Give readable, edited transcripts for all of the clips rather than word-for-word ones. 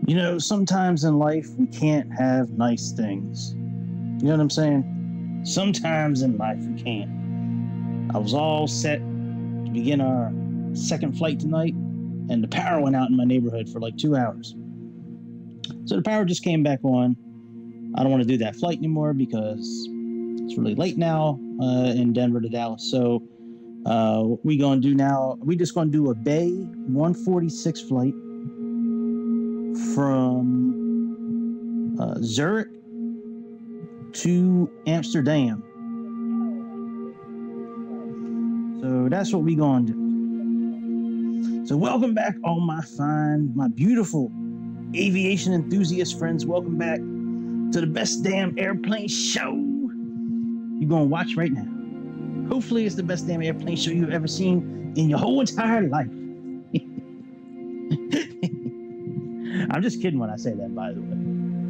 You know, sometimes in life we can't have nice things. You know what I'm saying? Sometimes in life we can't. I was all set to begin our second flight tonight, and the power went out in my neighborhood for like 2 hours. So the power just came back on. I don't want to do that flight anymore because it's really late now in Denver to Dallas. So what we gonna do now, we just gonna do a BAE-146 flight from Zurich to Amsterdam. So that's what we gonna do. So welcome back, all my beautiful aviation enthusiast friends. Welcome back to the best damn airplane show you're gonna watch right now. Hopefully it's the best damn airplane show you've ever seen in your whole entire life. I'm just kidding when I say that, by the way.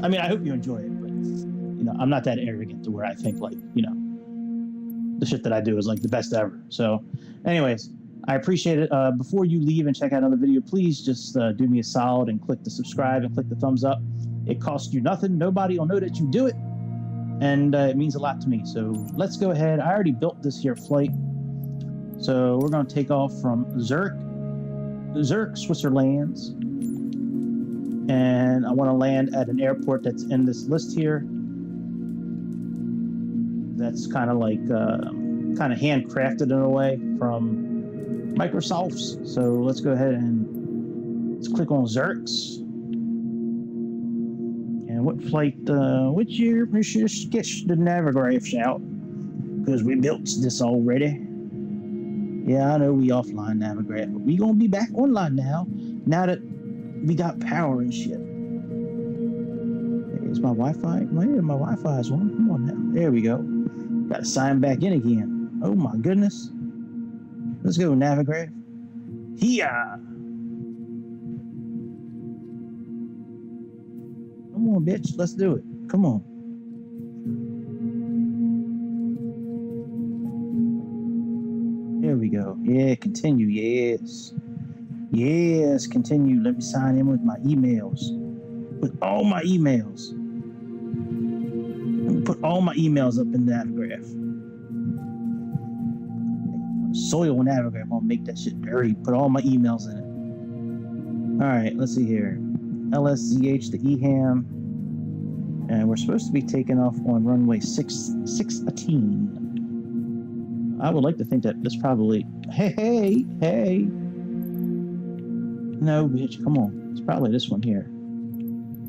I mean, I hope you enjoy it, but you know, I'm not that arrogant to where I think like, you know, the shit that I do is like the best ever. So anyways, I appreciate it. Before you leave and check out another video, please just do me a solid and click the subscribe and click the thumbs up. It costs you nothing. Nobody will know that you do it. And it means a lot to me. So let's go ahead. I already built this here flight. So we're going to take off from Zurich, Switzerland. And I want to land at an airport that's in this list here. That's kind of like, kind of handcrafted in a way from Microsoft's. So let's go ahead and let's click on Zurich's. And what flight, which year? We should just get the navigraph out because we built this already. Yeah, I know we offline navigraph, but we gonna be back online now that we got power and shit. Is my Wi-Fi? Man, my Wi-Fi is on. Come on now. There we go. Got to sign back in again. Oh my goodness. Let's go, navigraph. Here. Come on, bitch. Let's do it. Come on. There we go. Yeah, continue. Yes. Yes, continue. Let me sign in with my emails. With all my emails. Let me put all my emails up in Navigraph. Soil Navigraph. I'm gonna make that shit dirty. Put all my emails in it. Alright, let's see here. LSZH to Eham. And we're supposed to be taking off on runway 618. I would like to think that this probably... Hey! No, bitch, come on. It's probably this one here.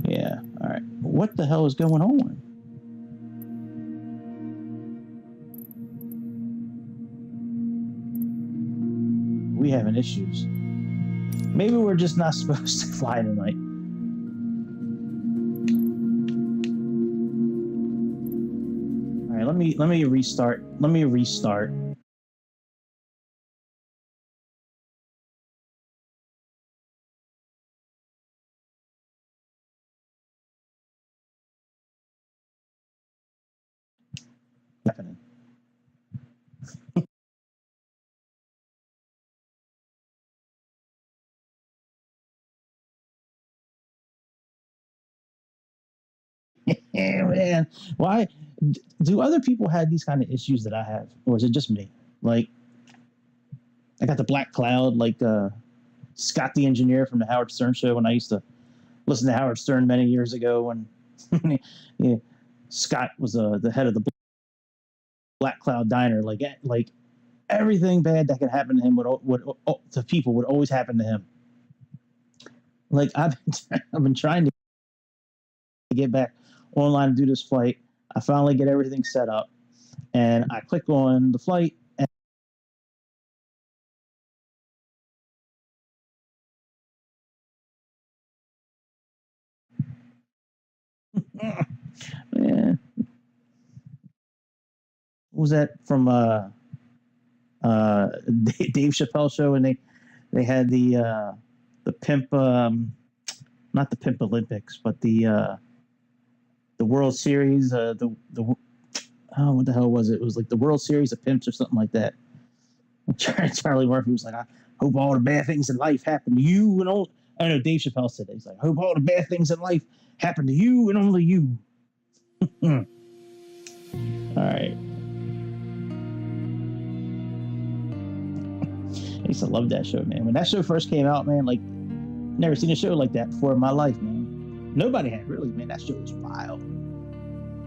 Yeah, alright. What the hell is going on? We having issues. Maybe we're just not supposed to fly tonight. Alright, let me restart. Let me restart. Happening. Yeah, man. Why do other people have these kind of issues that I have, or is it just me? Like, I got the black cloud, like Scott the engineer from the Howard Stern show. When I used to listen to Howard Stern many years ago, when yeah, Scott was the head of the Black Cloud Diner. Like everything bad that could happen to him would to people would always happen to him. Like I've been trying to get back online and do this flight. I finally get everything set up, and I click on the flight. Yeah. What was that from Dave Chappelle show? And they had the pimp, not the Pimp Olympics, but the World Series. What the hell was it? It was like the World Series of Pimps or something like that. Charlie Murphy was like, I hope all the bad things in life happen to you and I know Dave Chappelle said that. He's like, I hope all the bad things in life happen to you and only you. All right. I used to love that show, man. When that show first came out, man, like, never seen a show like that before in my life, man. Nobody had, really, man. That show was wild.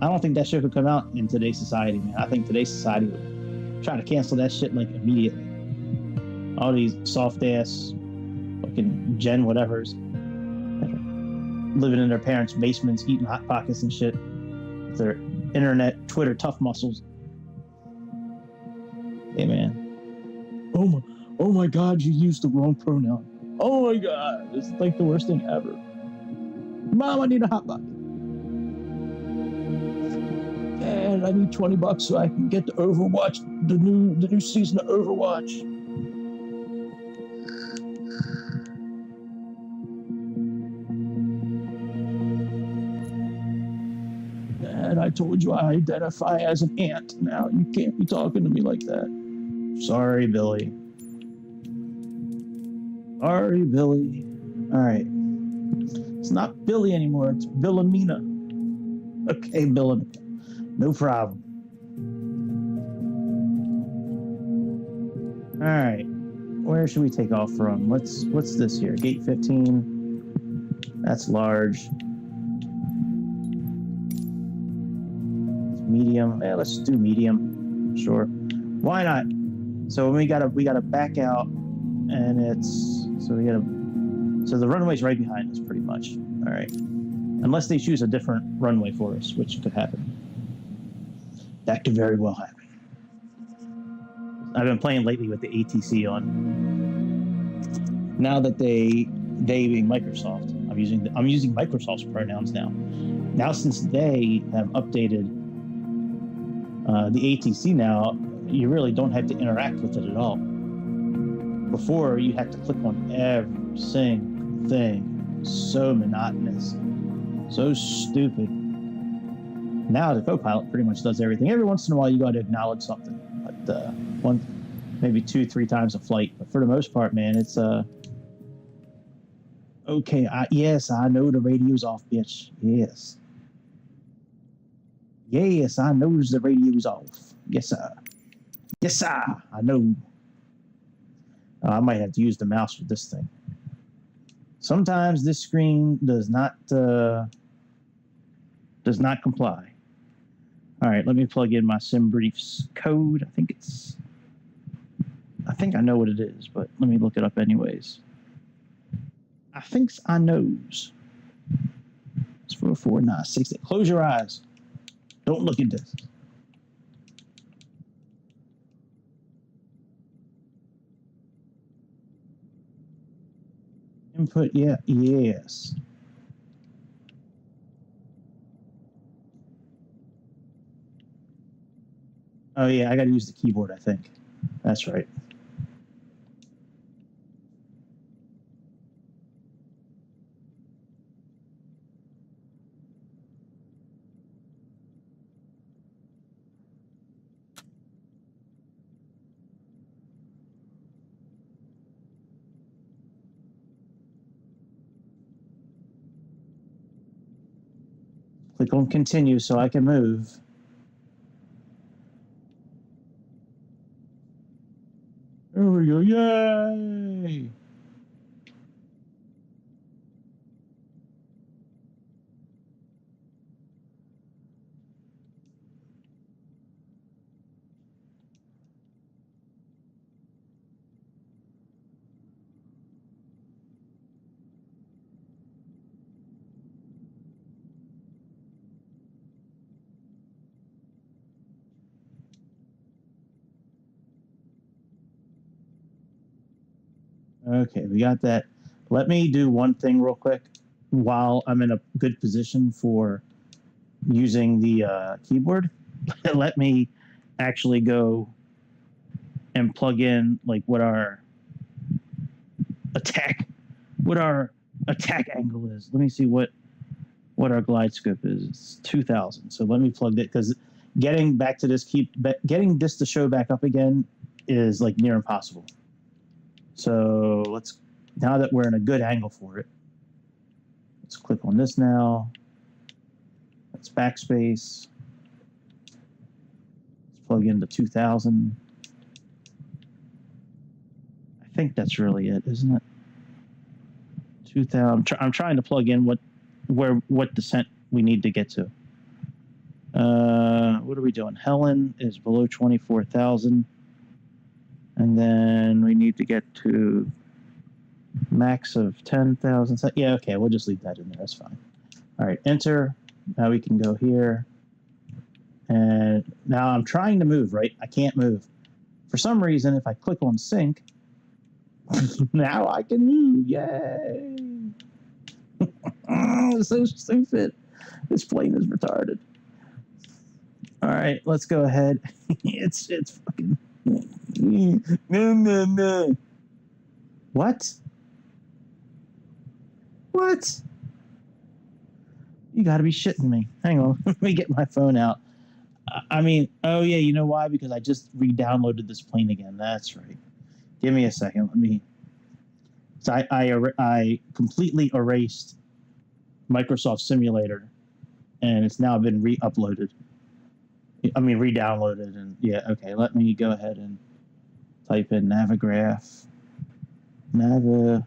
I don't think that show could come out in today's society, man. I think today's society would try to cancel that shit, like, immediately. All these soft-ass fucking Gen whatevers living in their parents' basements, eating Hot Pockets and shit. Their internet, Twitter tough muscles. Hey, man. Oh my God, you used the wrong pronoun. Oh my God, it's like the worst thing ever. Mom, I need a Hot Pocket. And I need $20 so I can get the Overwatch, the new season of Overwatch. And I told you I identify as an ant. Now you can't be talking to me like that. Sorry, Billy. Sorry, Billy. All right. It's not Billy anymore. It's Billamina. Okay, Billamina. No problem. All right. Where should we take off from? What's this here? Gate 15. That's large. It's medium. Yeah, let's do medium. Sure. Why not? So we gotta back out, and so the runway's right behind us, pretty much. All right. Unless they choose a different runway for us, which could happen. That could very well happen. I've been playing lately with the ATC on. Now that they being Microsoft, I'm using Microsoft's pronouns now. Now since they have updated the ATC now, you really don't have to interact with it at all. Before, you had to click on every single thing. So monotonous. So stupid. Now the Copilot pretty much does everything. Every once in a while, you got to acknowledge something. But maybe 2-3 times a flight. But for the most part, man, it's okay. Yes, I know the radio's off, bitch. Yes. Yes, I know the radio's off. Yes, sir. Yes, sir. I know. I might have to use the mouse for this thing. Sometimes this screen does not comply. All right, let me plug in my SimBriefs code. I think I know what it is, but let me look it up anyways. I think I knows. It's 44960. Close your eyes. Don't look at this. Input, yeah, yes. Oh yeah, I got to use the keyboard, I think. That's right. Click on continue so I can move. There we go. Yay! Okay, we got that. Let me do one thing real quick while I'm in a good position for using the keyboard. Let me actually go and plug in like what our attack angle is. Let me see what our glide scope is. It's 2000. So let me plug it, because getting this to show back up again is like near impossible. So let's now that we're in a good angle for it, let's click on this now. Let's backspace. Let's plug into 2000. I think that's really it, isn't it? 2000. I'm trying to plug in what descent we need to get to. What are we doing? Helen is below 24,000. And then we need to get to max of 10,000. Yeah, okay, we'll just leave that in there. That's fine. All right, enter. Now we can go here. And now I'm trying to move, right? I can't move. For some reason, if I click on sync, now I can move. Yay! Oh, so stupid. This plane is retarded. All right, let's go ahead. It's fucking... No. What? What? You got to be shitting me. Hang on. Let me get my phone out. I mean, oh, yeah, you know why? Because I just re-downloaded this plane again. That's right. Give me a second. Let me... So I completely erased Microsoft Simulator, and it's now been re-uploaded. I mean, re-downloaded. And yeah, okay, let me go ahead and type in Navigraph. Navigraph.com/code.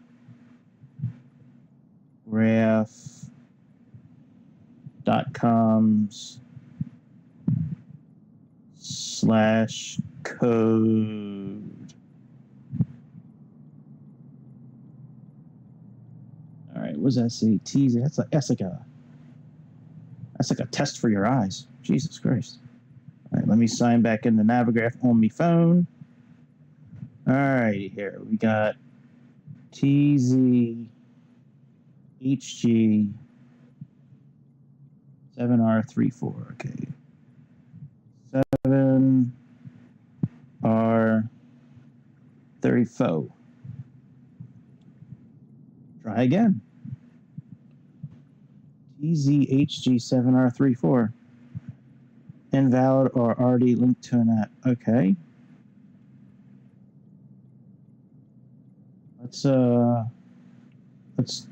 All right, what does that say? Teasing. That's like a test for your eyes. Jesus Christ. All right, let me sign back into Navigraph on my phone. All right, here we got TZHG 7R34. Okay. 7R34. Try again. TZHG 7R34. Invalid or already linked to an app. Okay. Let's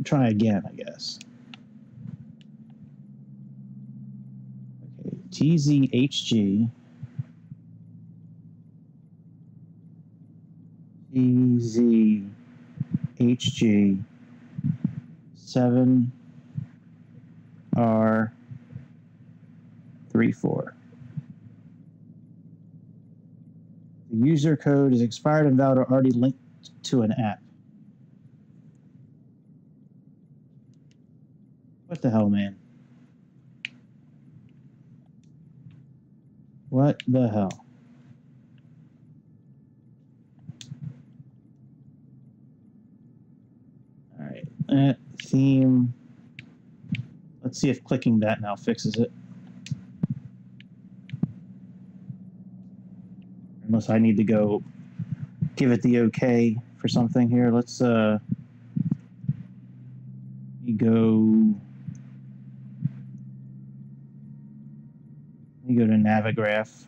try again, I guess. Okay. TZHG 7R34. The user code is expired, invalid, or already linked to an app. What the hell, man? What the hell? All right, theme. Let's see if clicking that now fixes it. Unless I need to go give it the okay for something here. Let's go to Navigraph.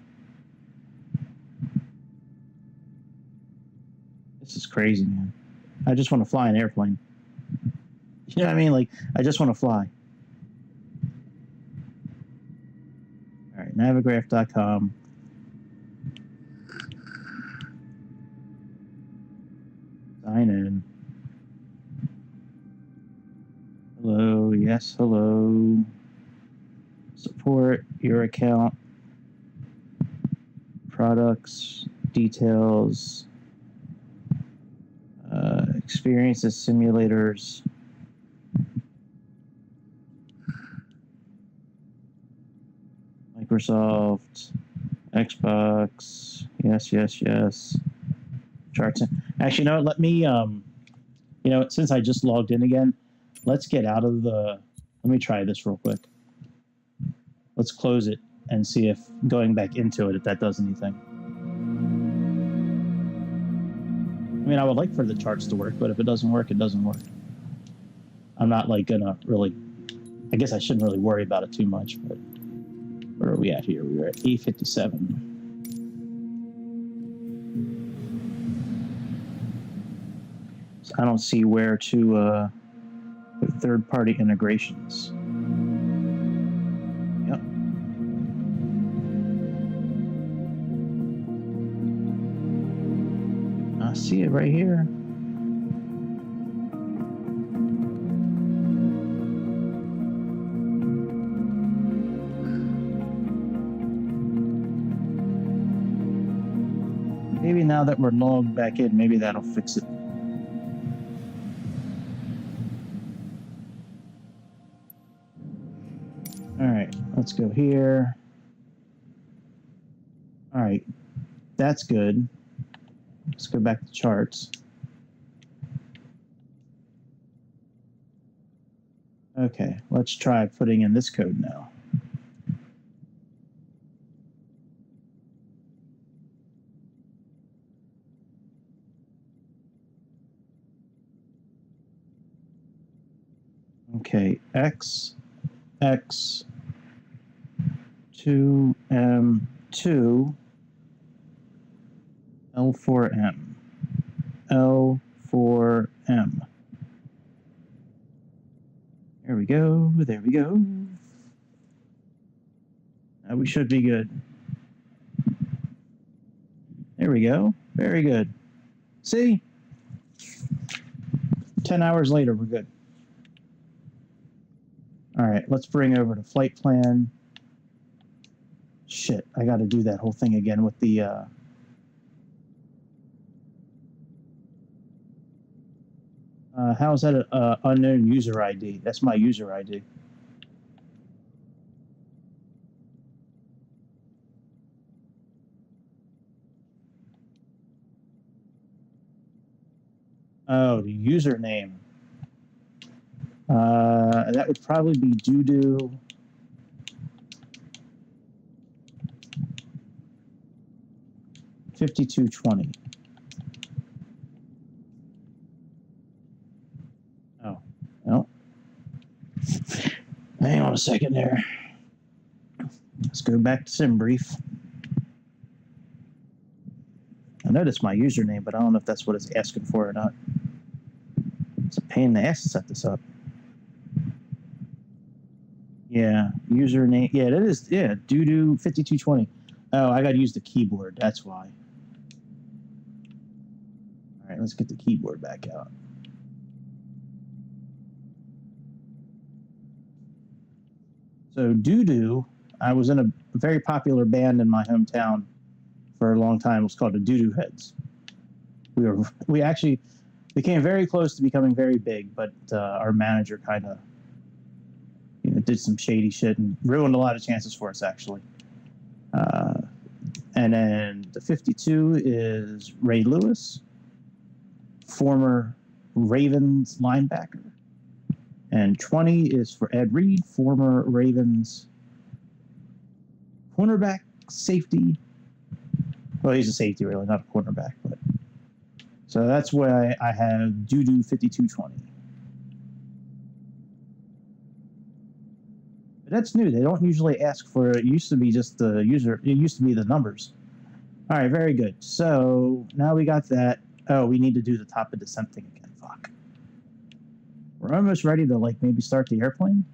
This is crazy, man. I just want to fly an airplane. You know what I mean? Like, I just want to fly. All right, navigraph.com. Sign in. Hello, yes, hello. Support your account. Products, details, experiences, simulators. Microsoft, Xbox, yes. Charts. Actually, you know what? Let me, since I just logged in again, let's get out of the, let me try this real quick. Let's close it and see if going back into it, if that does anything. I mean, I would like for the charts to work, but if it doesn't work, it doesn't work. I'm not like gonna really, I guess I shouldn't really worry about it too much, but where are we at here? We were at 857. I don't see where to put third-party integrations. Yep. I see it right here. Maybe now that we're logged back in, maybe that'll fix it. All right, let's go here. All right, that's good. Let's go back to charts. Okay, let's try putting in this code now. Okay, X, 2M2, L4M, L4M. There we go, there we go. Now we should be good. There we go, very good. See? 10 hours later, we're good. All right, let's bring over to flight plan. Shit, I got to do that whole thing again with the how is that an unknown user ID? That's my user ID. Oh, the username. That would probably be doo-doo. $52.20. Oh, no. Hang on a second there. Let's go back to SimBrief. I noticed my username, but I don't know if that's what it's asking for or not. It's a pain in the ass to set this up. Yeah, username. Yeah, that is. Yeah, doo-doo 5220. Oh, I got to use the keyboard. That's why. All right, let's get the keyboard back out. So doo-doo, I was in a very popular band in my hometown for a long time. It was called the Doo-Doo Heads. We actually became very close to becoming very big, but our manager kind of did some shady shit and ruined a lot of chances for us, actually. And then the 52 is Ray Lewis, former Ravens linebacker. And 20 is for Ed Reed, former Ravens cornerback, safety. Well, he's a safety, really, not a cornerback. But so that's why I have doo-doo 5220. That's new. They don't usually ask for it. It used to be just the user. It used to be the numbers. All right, very good. So now we got that. Oh, we need to do the top of descent thing again. Fuck. We're almost ready to maybe start the airplane.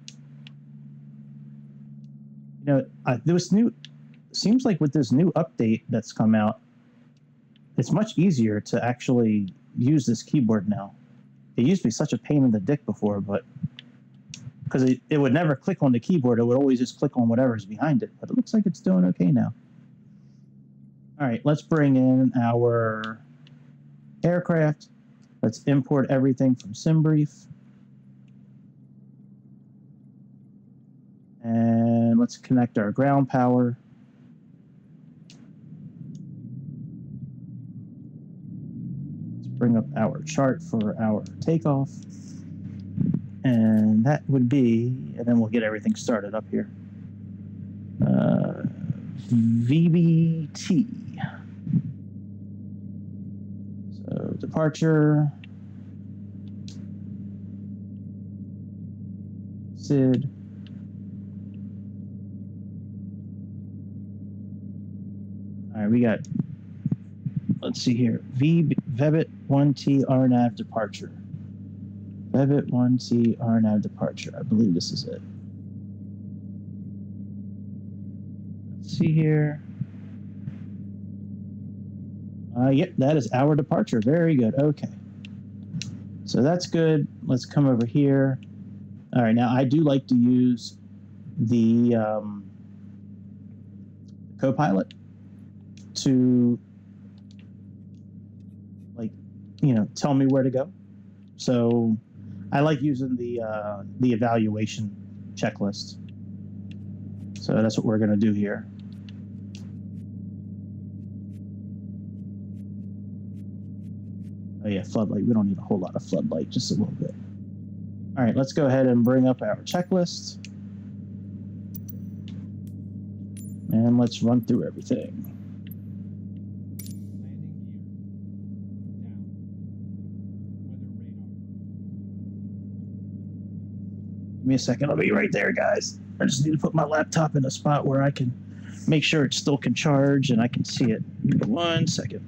This new seems like with this new update that's come out, it's much easier to actually use this keyboard now. It used to be such a pain in the dick before, but because it would never click on the keyboard. It would always just click on whatever's behind it. But it looks like it's doing okay now. All right, let's bring in our aircraft. Let's import everything from SimBrief. And let's connect our ground power. Let's bring up our chart for our takeoff. And that would be, and then we'll get everything started up here. VBT. So departure. SID. All right, let's see here. Vebit 1T RNAV departure. Vebit 1T RNAV departure. I believe this is it. Let's see here. Yep, that is our departure. Very good. Okay. So that's good. Let's come over here. All right, now I do like to use the Copilot to, like, tell me where to go. So I like using the evaluation checklist. So that's what we're going to do here. Oh yeah, floodlight. We don't need a whole lot of floodlight, just a little bit. All right, let's go ahead and bring up our checklist. And let's run through everything. Give me a second. I'll be right there, guys. I just need to put my laptop in a spot where I can make sure it still can charge and I can see it. Give me 1 second.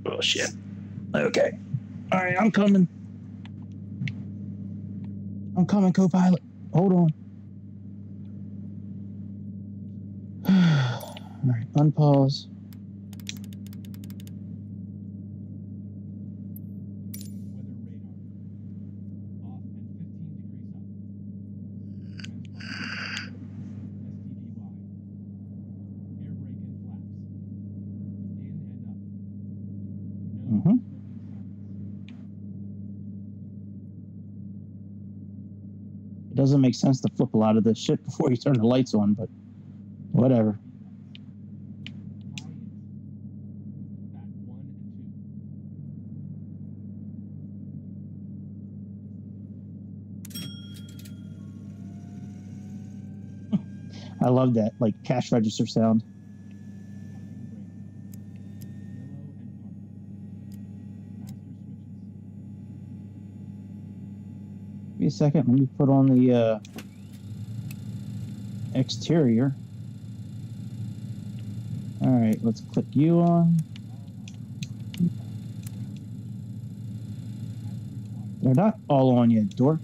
Oh, shit. Okay. All right, I'm coming. I'm coming, Copilot. Hold on. All right, unpause. It doesn't make sense to flip a lot of this shit before you turn the lights on, but whatever. I love that, like, cash register sound. Give me a second. Let me put on the exterior. All right, let's click you on. They're not all on yet, dork.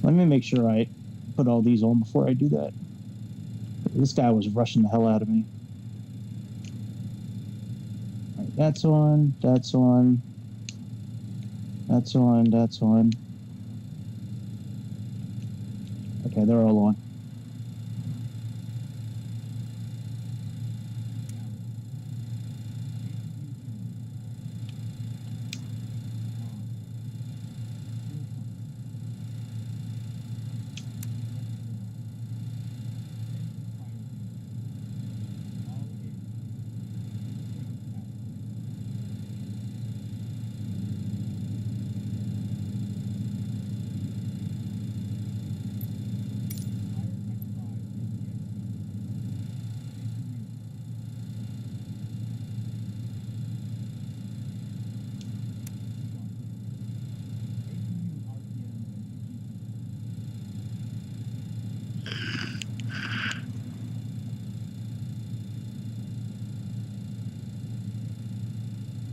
Let me make sure I put all these on before I do that. This guy was rushing the hell out of me. All right, that's on, that's on, that's on, that's on. Okay, they're all on.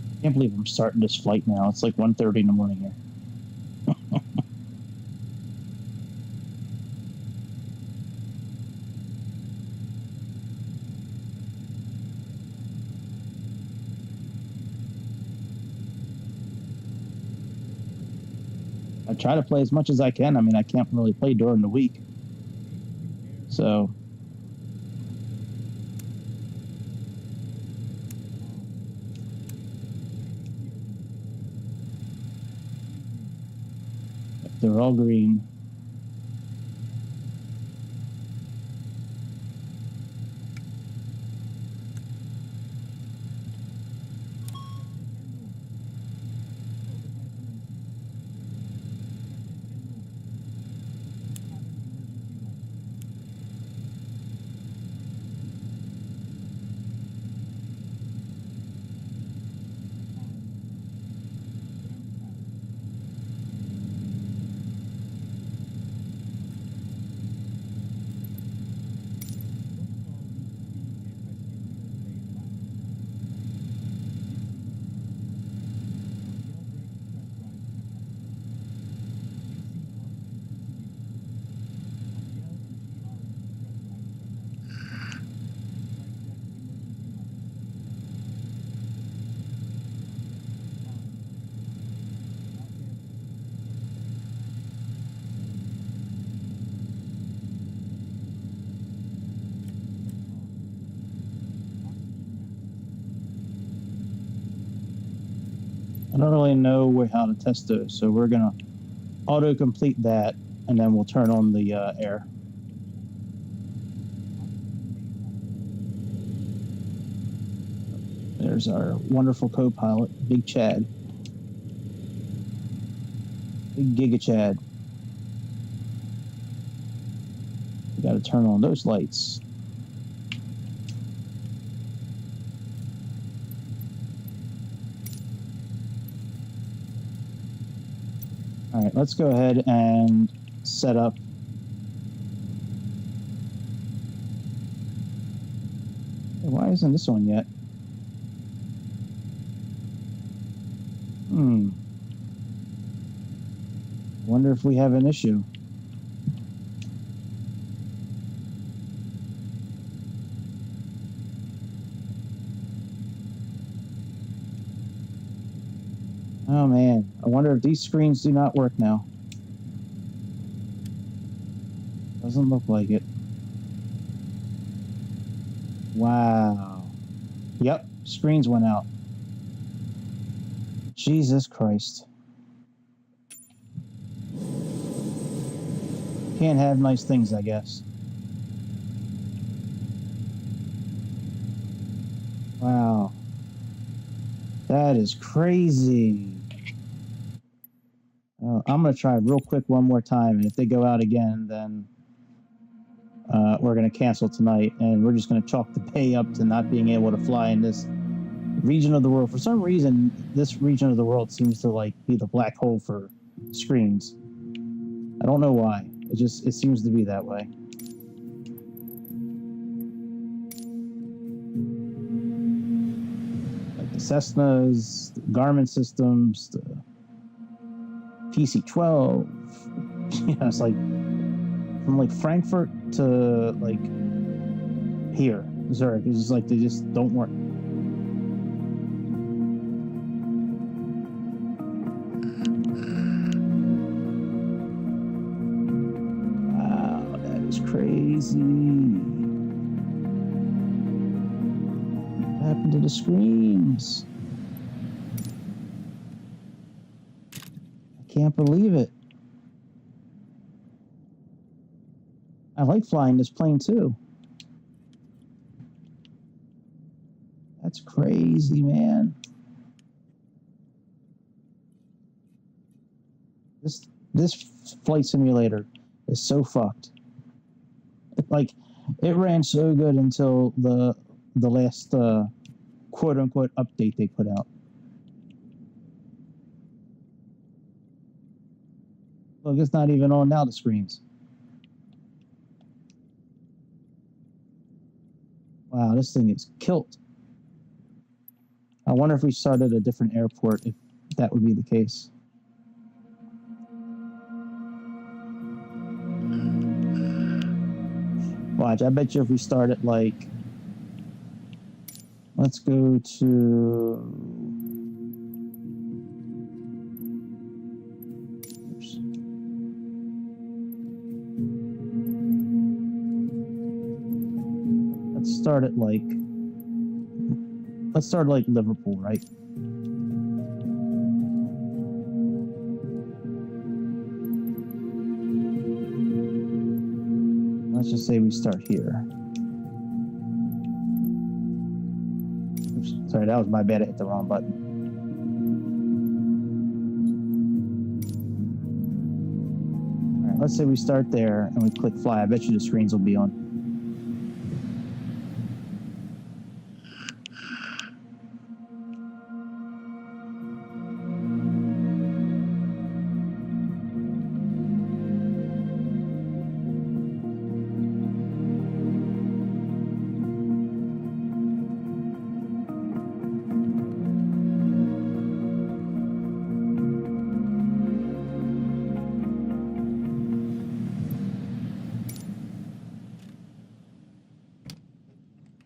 I can't believe I'm starting this flight now. It's like 1:30 in the morning here. I try to play as much as I can. I mean, I can't really play during the week. So They're all green. I don't really know how to test those, so we're gonna auto-complete that, and then we'll turn on the air. There's our wonderful co-pilot, Big Chad. Big Giga Chad. We gotta turn on those lights. All right, let's go ahead and set up. Why isn't this on yet? Wonder if we have an issue. Oh man, I wonder if these screens do not work now. Doesn't look like it. Wow. Yep, screens went out. Jesus Christ. Can't have nice things, I guess. Wow. That is crazy. I'm going to try real quick one more time, and if they go out again, then we're going to cancel tonight, and we're just going to chalk the pay up to not being able to fly in this region of the world. For some reason, this region of the world seems to like be the black hole for screens. I don't know why. It seems to be that way. Like the Cessnas, the Garmin systems, the PC-12. It's like from like Frankfurt to like here, Zurich. It's just like they just don't work. Wow, that is crazy. What happened to the screens? I can't believe it. I like flying this plane too. That's crazy, man. This flight simulator is so fucked. Like, it ran so good until the last quote unquote update they put out. Look, it's not even on now, the screens. Wow, this thing is killed. I wonder if we started a different airport, if that would be the case. Watch, I bet you if we start at like, let's go to, oops. Let's start at like Liverpool, right? I Let's just say we start here. Oops, sorry, that was my bad. I hit the wrong button. All right, let's say we start there and we click fly. I bet you the screens will be on.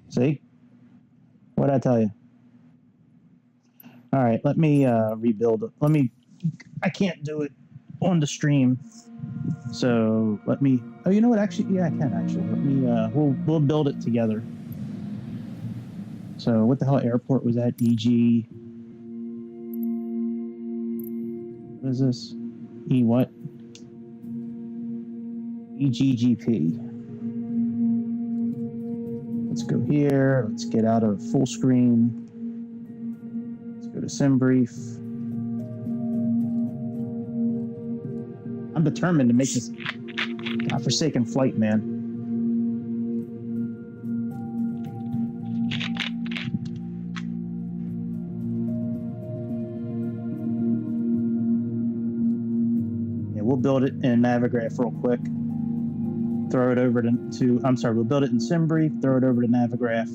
See? What'd I tell you? All right, let me rebuild it. I can't do it on the stream. So let me, oh, you know what? Actually, yeah, I can actually. Let me, we'll build it together. So what the hell airport was that? EG, what is this? E what? EGGP. Let's go here. Let's get out of full screen. Let's go to SimBrief. I'm determined to make this godforsaken flight, man. Yeah, we'll build it in Navigraph real quick. Throw it over to I'm sorry, we'll build it in SimBrief, throw it over to Navigraph.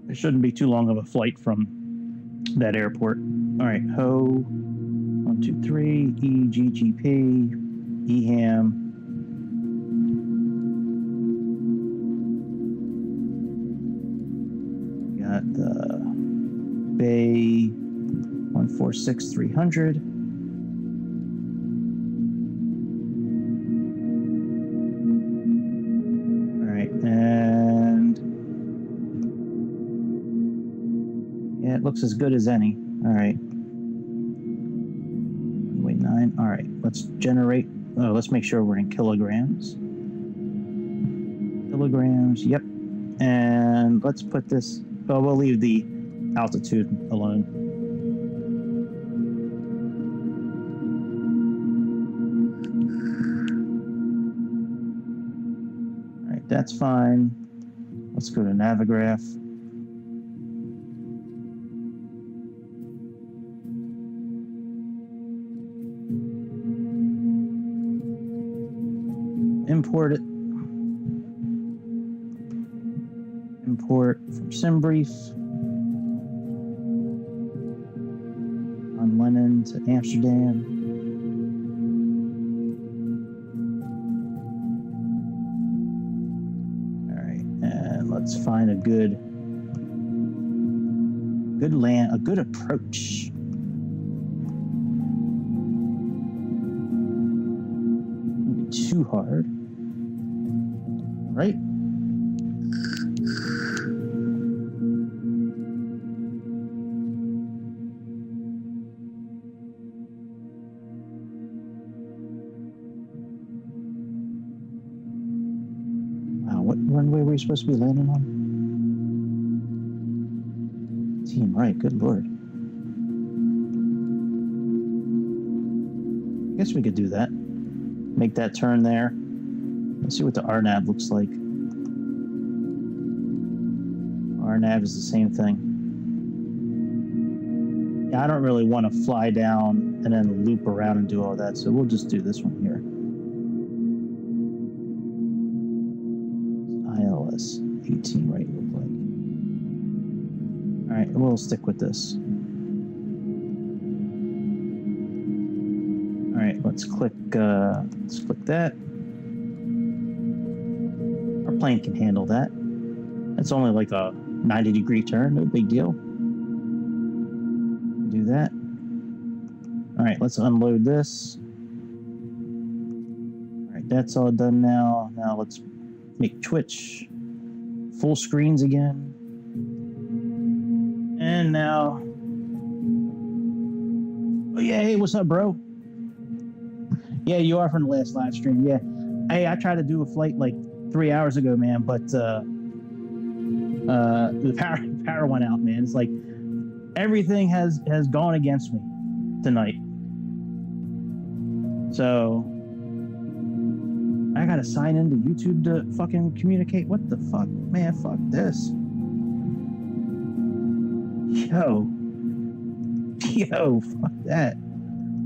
It shouldn't be too long of a flight from that airport. All right, HO 1, 2, 3, EGGP, Eham. Got the BAE-146 300. All right, and yeah, it looks as good as any. All right. Runway 9. All right, let's generate. Oh, let's make sure we're in kilograms. Kilograms, yep. And let's put this. Oh, we'll leave the altitude alone. All right, that's fine. Let's go to Navigraph. Import it. Import from SimBrief. On Lennon to Amsterdam. All right, and let's find a good land, a good approach. Don't be too hard. Right? Wow, what runway were you supposed to be landing on? Team right, good lord. I guess we could do that. Make that turn there. Let's see what the RNAV looks like. RNAV is the same thing. Yeah, I don't really want to fly down and then loop around and do all that, so we'll just do this one here. ILS 18 right look like. All right, we'll stick with this. All right, let's click that. Our plane can handle that. It's only like a 90-degree turn, no big deal. Do that. All right, let's unload this. All right, that's all done now. Now let's make Twitch full screens again. And now, oh yeah, hey, what's up, bro? Yeah, you are from the last live stream. Yeah, hey, I tried to do a flight like 3 hours ago, man, but the power went out, man. It's like everything has gone against me tonight. So I gotta sign into YouTube to fucking communicate. What the fuck, man? Fuck this. Yo, fuck that.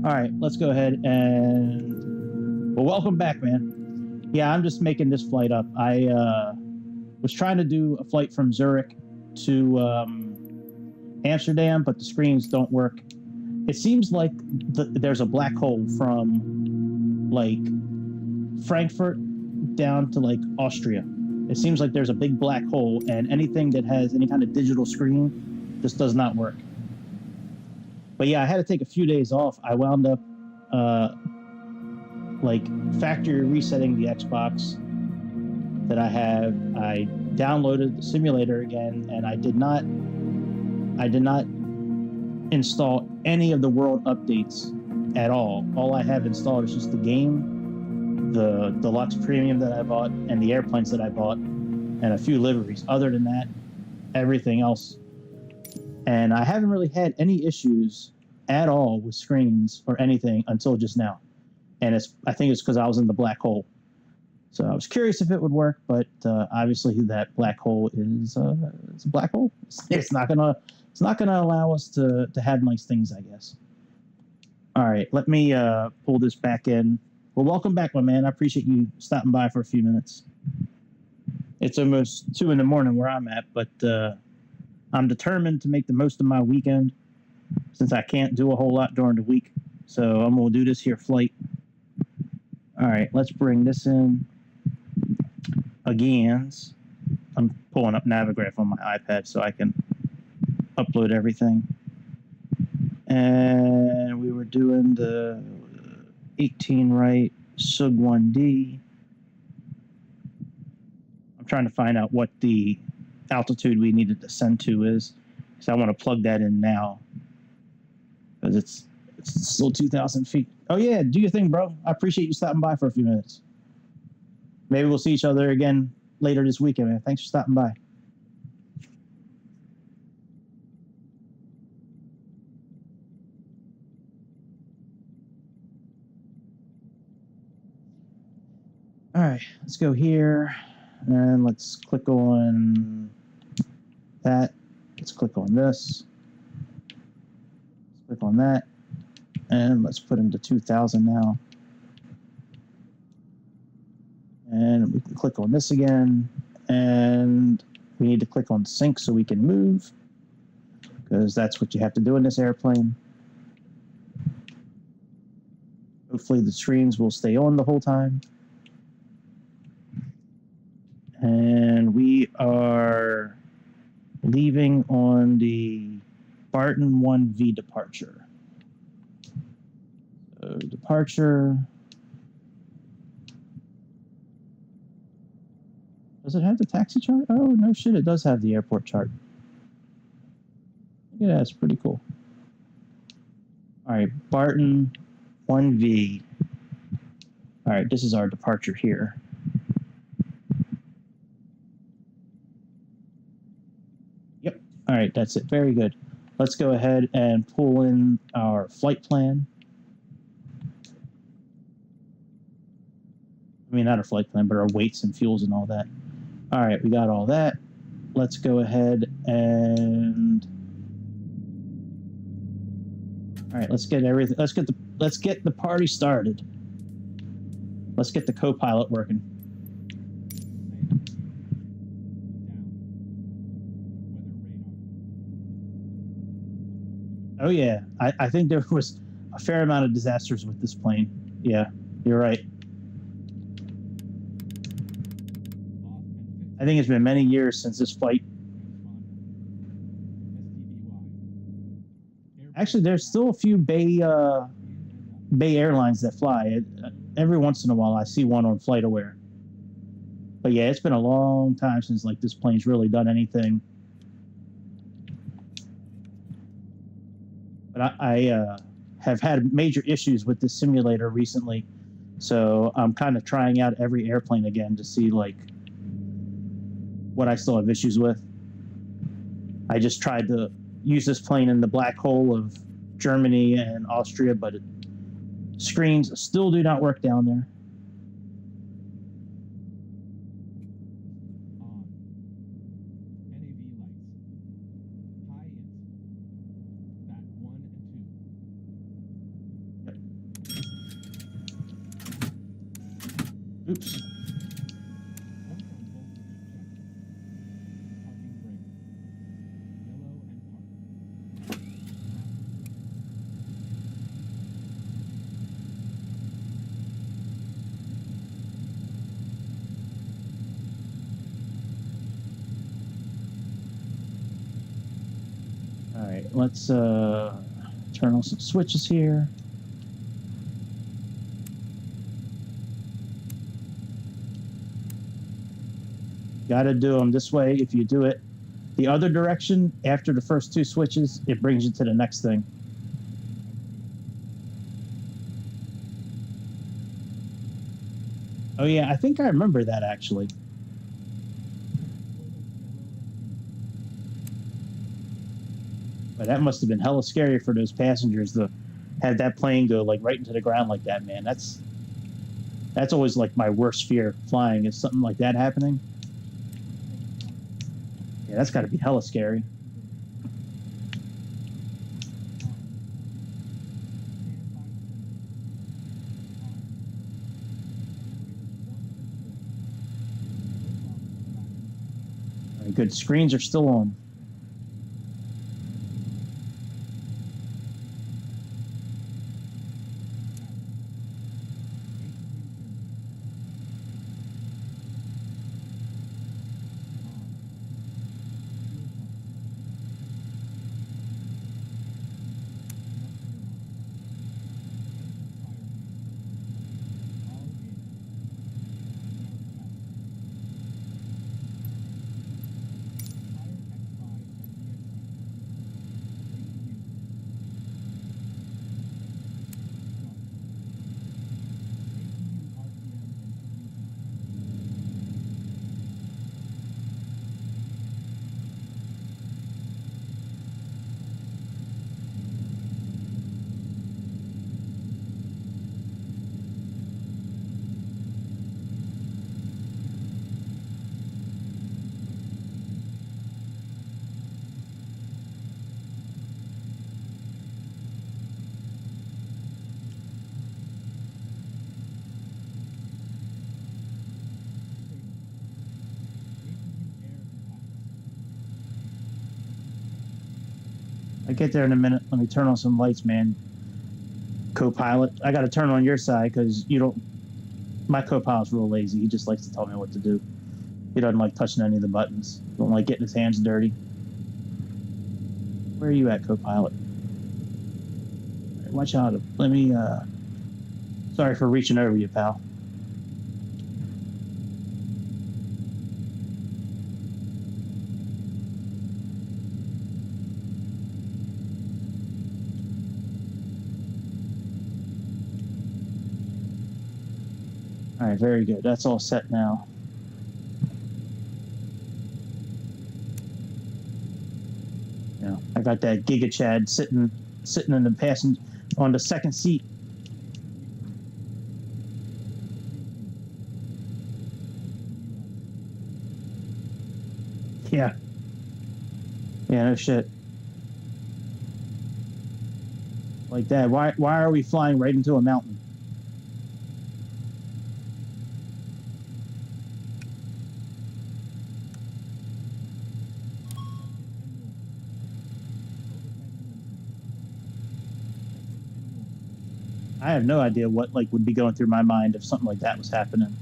All right, let's go ahead and welcome back, man. Yeah, I'm just making this flight up. I was trying to do a flight from Zurich to Amsterdam, but the screens don't work. It seems like there's a black hole from like Frankfurt down to like Austria. It seems like there's a big black hole, and anything that has any kind of digital screen just does not work. But yeah, I had to take a few days off. I wound up like factory resetting the Xbox that I have. I downloaded the simulator again, and I did not install any of the world updates at all. All I have installed is just the game, the deluxe premium that I bought, and the airplanes that I bought, and a few liveries. Other than that, everything else. And I haven't really had any issues at all with screens or anything until just now. And I think it's because I was in the black hole. So I was curious if it would work, but obviously that black hole is it's a black hole. It's not gonna allow us to have nice things, I guess. All right, let me pull this back in. Well, welcome back, my man. I appreciate you stopping by for a few minutes. It's almost 2 a.m. where I'm at, but I'm determined to make the most of my weekend since I can't do a whole lot during the week. So I'm going to do this here flight. All right, let's bring this in. Again, I'm pulling up Navigraph on my iPad so I can upload everything. And we were doing the 18 right, SUG 1D. I'm trying to find out what the altitude we need to descend to is, because I want to plug that in now, because it's still 2,000 feet. Oh yeah, do your thing, bro. I appreciate you stopping by for a few minutes. Maybe we'll see each other again later this weekend, man. Thanks for stopping by. All right, let's go here, and let's click on that. Let's click on this. Let's click on that, and let's put into 2,000 now. And we can click on this again, and we need to click on sync so we can move, because that's what you have to do in this airplane. Hopefully the screens will stay on the whole time. And we are leaving on the Barton 1V departure. So departure. Does it have the taxi chart? Oh, no shit, it does have the airport chart. Yeah, that's pretty cool. All right, Barton 1V. All right, this is our departure here. Yep, all right, that's it, very good. Let's go ahead and pull in our flight plan. I mean, not our flight plan, but our weights and fuels and all that. All right, we got all that. Let's go ahead and all right, let's get everything. Let's get the party started. Let's get the co-pilot working. Oh yeah, I think there was a fair amount of disasters with this plane. Yeah, you're right. I think it's been many years since this flight. Actually, there's still a few Bay Airlines that fly. Every once in a while, I see one on FlightAware. But yeah, it's been a long time since like this plane's really done anything. But I have had major issues with this simulator recently, so I'm kind of trying out every airplane again to see like what I still have issues with. I just tried to use this plane in the black hole of Germany and Austria, but screens still do not work down there. Oops. All right, let's turn on some switches here. Got to do them this way. If you do it the other direction after the first two switches, it brings you to the next thing. Oh yeah, I think I remember that actually. But that must have been hella scary for those passengers to have that plane go like right into the ground like that, man. That's always like my worst fear flying, is something like that happening. Yeah, that's got to be hella scary. All right, good. Screens are still on. I get there in a minute. Let me turn on some lights, man. Co-pilot, I got to turn on your side because you don't. My co-pilot's real lazy. He just likes to tell me what to do. He doesn't like touching any of the buttons. Don't like getting his hands dirty. Where are you at, co-pilot? Right, watch out. Let me. Sorry for reaching over you, pal. All right, very good. That's all set now. Yeah, I got that Giga Chad sitting in the passenger on the second seat. Yeah. Yeah, no shit. Like that. Why are we flying right into a mountain? I have no idea what like would be going through my mind if something like that was happening.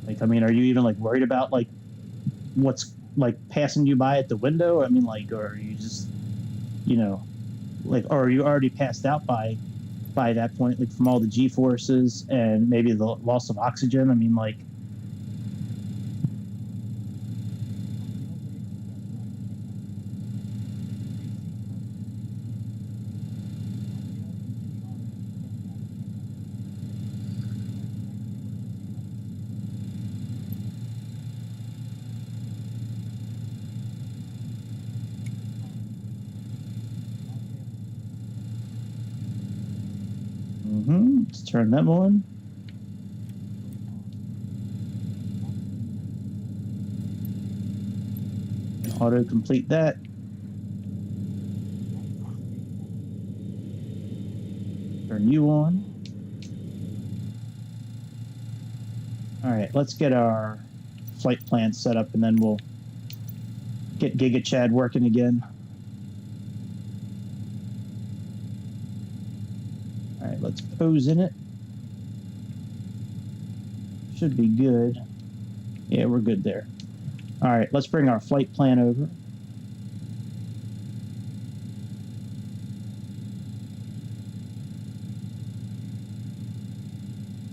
Like, I mean, are you even like worried about like what's like passing you by at the window? Or are you just, like, or are you already passed out by by that point, like from all the G forces and maybe the loss of oxygen. I mean, like, let's turn them on. Auto complete that. Turn you on. All right, let's get our flight plan set up and then we'll get Giga Chad working again. All right, let's pose in it. Should be good. Yeah, we're good there. All right, let's bring our flight plan over.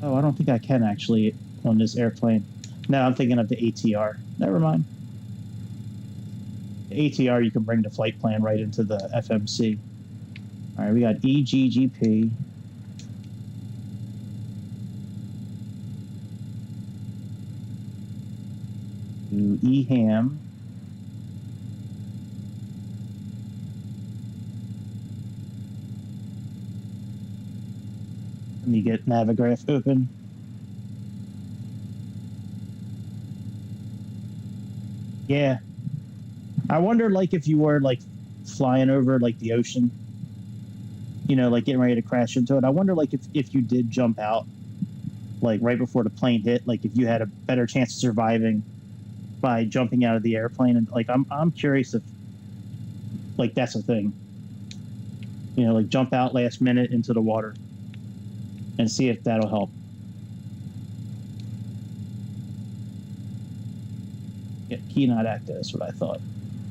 Oh, I don't think I can actually on this airplane. No, I'm thinking of the ATR. Never mind. The ATR, you can bring the flight plan right into the FMC. All right, we got EGGP. To Eham. Let me get Navigraph open. Yeah. I wonder, like, if you were, like, flying over, like, the ocean, you know, like, getting ready to crash into it. I wonder, like, if you did jump out, like, right before the plane hit, like, if you had a better chance of surviving by jumping out of the airplane. And, like, I'm curious if, like, that's a thing. You know, like, jump out last minute into the water and see if that'll help. Yeah, key not active. That's what I thought.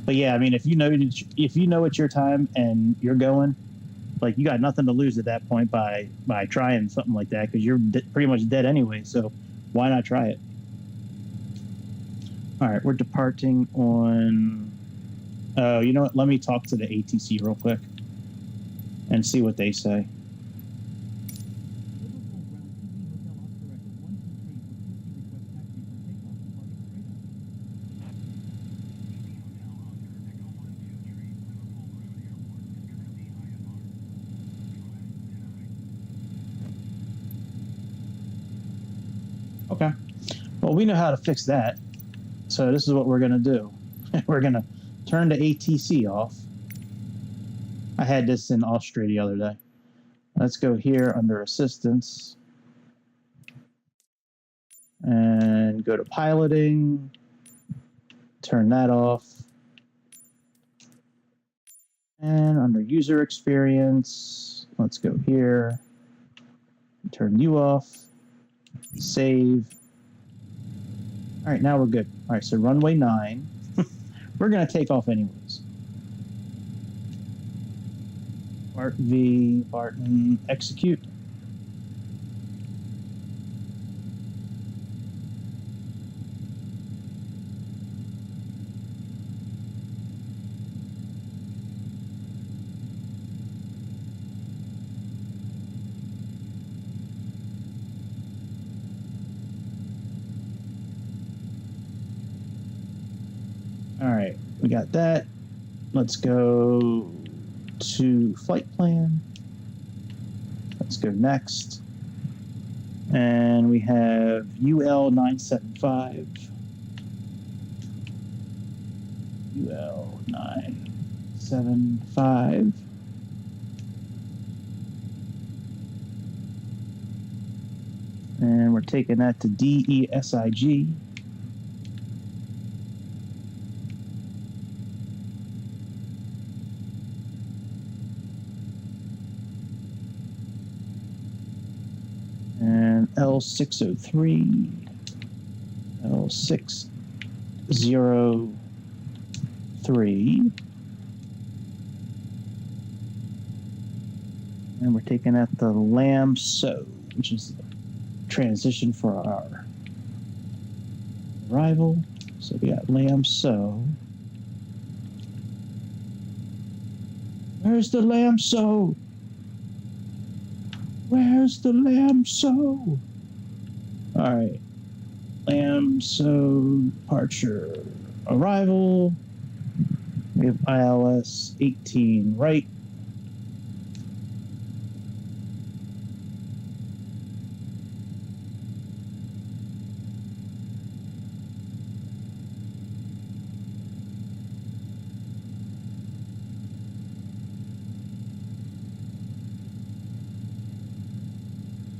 But yeah, I mean, if you know it's your time and you're going, like, you got nothing to lose at that point by trying something like that, because you're pretty much dead anyway. So why not try it? All right, we're departing on. Oh, you know what? Let me talk to the ATC real quick and see what they say. Okay. Well, we know how to fix that. So this is what we're going to do. We're going to turn the ATC off. I had this in Austria the other day. Let's go here under assistance and go to piloting. Turn that off. And under user experience, let's go here. Turn you off. Save. All right, now we're good. All right, so runway 9. We're going to take off anyways. Bart V, Barton, execute. All right, we got that. Let's go to flight plan. Let's go next. And we have UL975. UL975. And we're taking that to DESIG. And L603, L603, And we're taking out the lamb so, which is the transition for our arrival. So we got lamb so. Where's the lamb so? Where's the lamb so? All right. Lamb so departure arrival. We have ILS 18 right.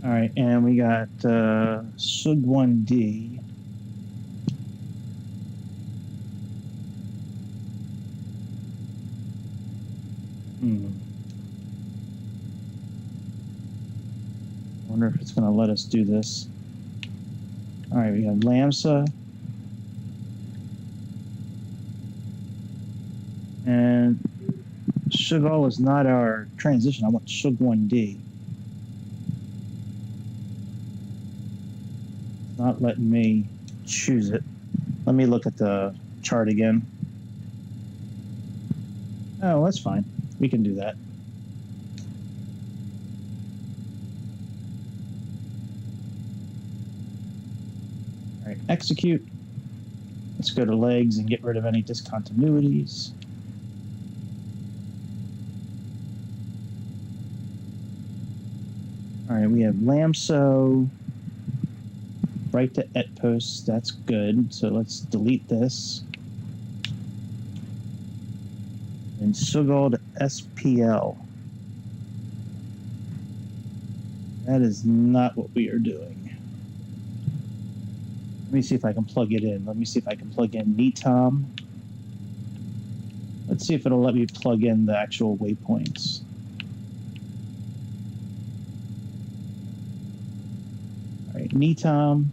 All right, and we got SUG 1D. I wonder if it's going to let us do this. All right, we have LAMSA. And SUG is not our transition. I want SUG 1D. It's not letting me choose it. Let me look at the chart again. Oh, that's fine. We can do that. All right, execute. Let's go to legs and get rid of any discontinuities. All right, we have LAMSO right to ET posts. That's good. So let's delete this. And SUGAL to SPL. That is not what we are doing. Let me see if I can plug it in. Let me see if I can plug in NETOM. Let's see if it'll let me plug in the actual waypoints. All right, NETOM.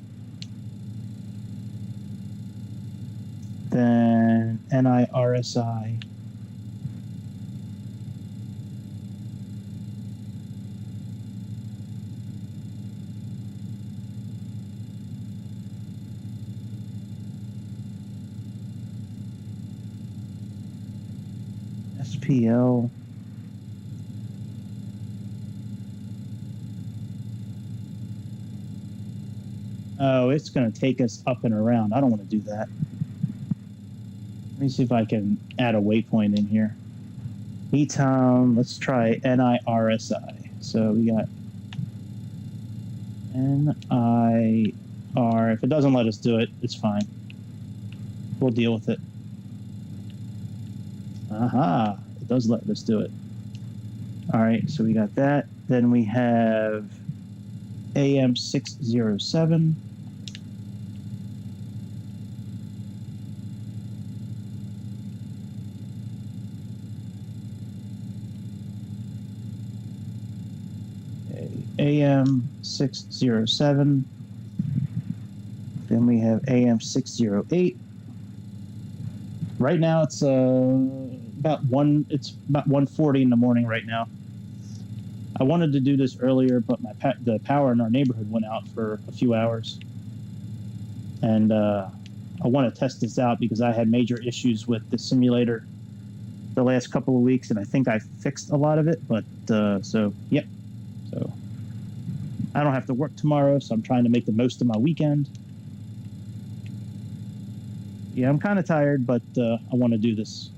Then NIRSI. SPL. Oh, it's going to take us up and around. I don't want to do that. Let me see if I can add a waypoint in here. NETOM, let's try NIRSI. So we got NIR. If it doesn't let us do it, it's fine. We'll deal with it. Aha, it does let us do it. All right, so we got that. Then we have AM607. AM607. Then we have AM608. Right now it's about 1:40 in the morning right now. I wanted to do this earlier, but the power in our neighborhood went out for a few hours. And I want to test this out because I had major issues with the simulator the last couple of weeks, and I think I fixed a lot of it. But so, yep. So I don't have to work tomorrow, so I'm trying to make the most of my weekend. Yeah, I'm kind of tired, but I want to do this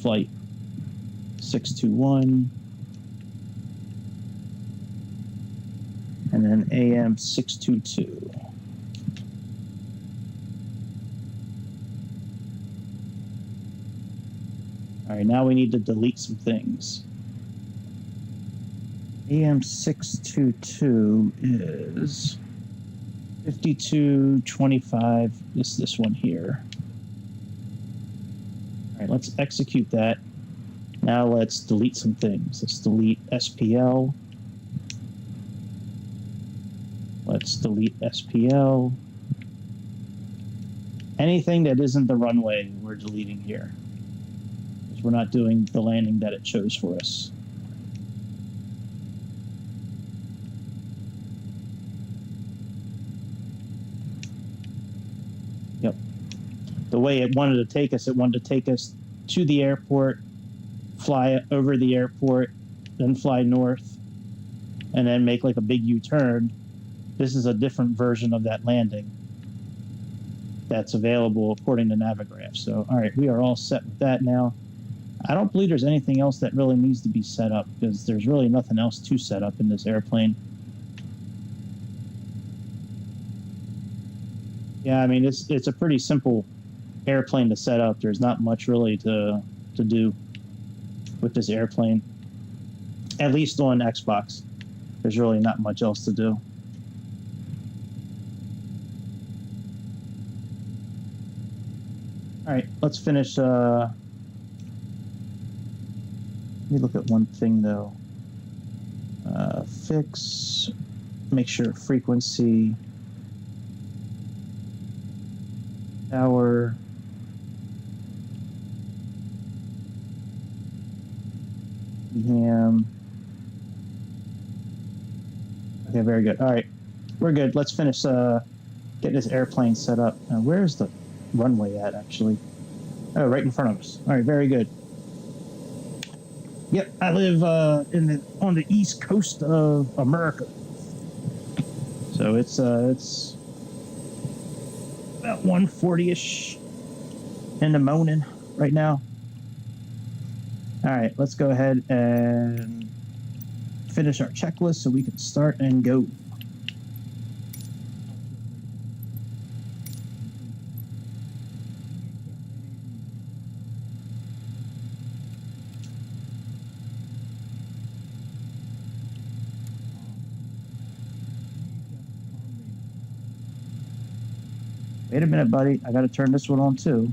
flight. 621. And then AM622. All right, now we need to delete some things. AM622 is 5225. This one here. All right, let's execute that. Now let's delete some things. Let's delete SPL. Let's delete SPL. Anything that isn't the runway, we're deleting here. Because we're not doing the landing that it chose for us. Yep. The way it wanted to take us to the airport, fly over the airport, then fly north, and then make like a big U-turn. This is a different version of that landing that's available according to Navigraph. So, all right, we are all set with that now. I don't believe there's anything else that really needs to be set up because there's really nothing else to set up in this airplane. Yeah, I mean, it's a pretty simple airplane to set up. There's not much really to do with this airplane, at least on Xbox. There's really not much else to do. All right, let's finish. Let me look at one thing though. Fix, make sure frequency, tower, Eham. Okay, very good. All right, we're good. Let's finish getting this airplane set up. Now, where's the runway at, actually? Oh, right in front of us. All right, very good. Yep, I live on the east coast of America, so it's about 1:40ish in the morning right now. All right, let's go ahead and finish our checklist so we can start and go. Wait a minute, buddy. I got to turn this one on too.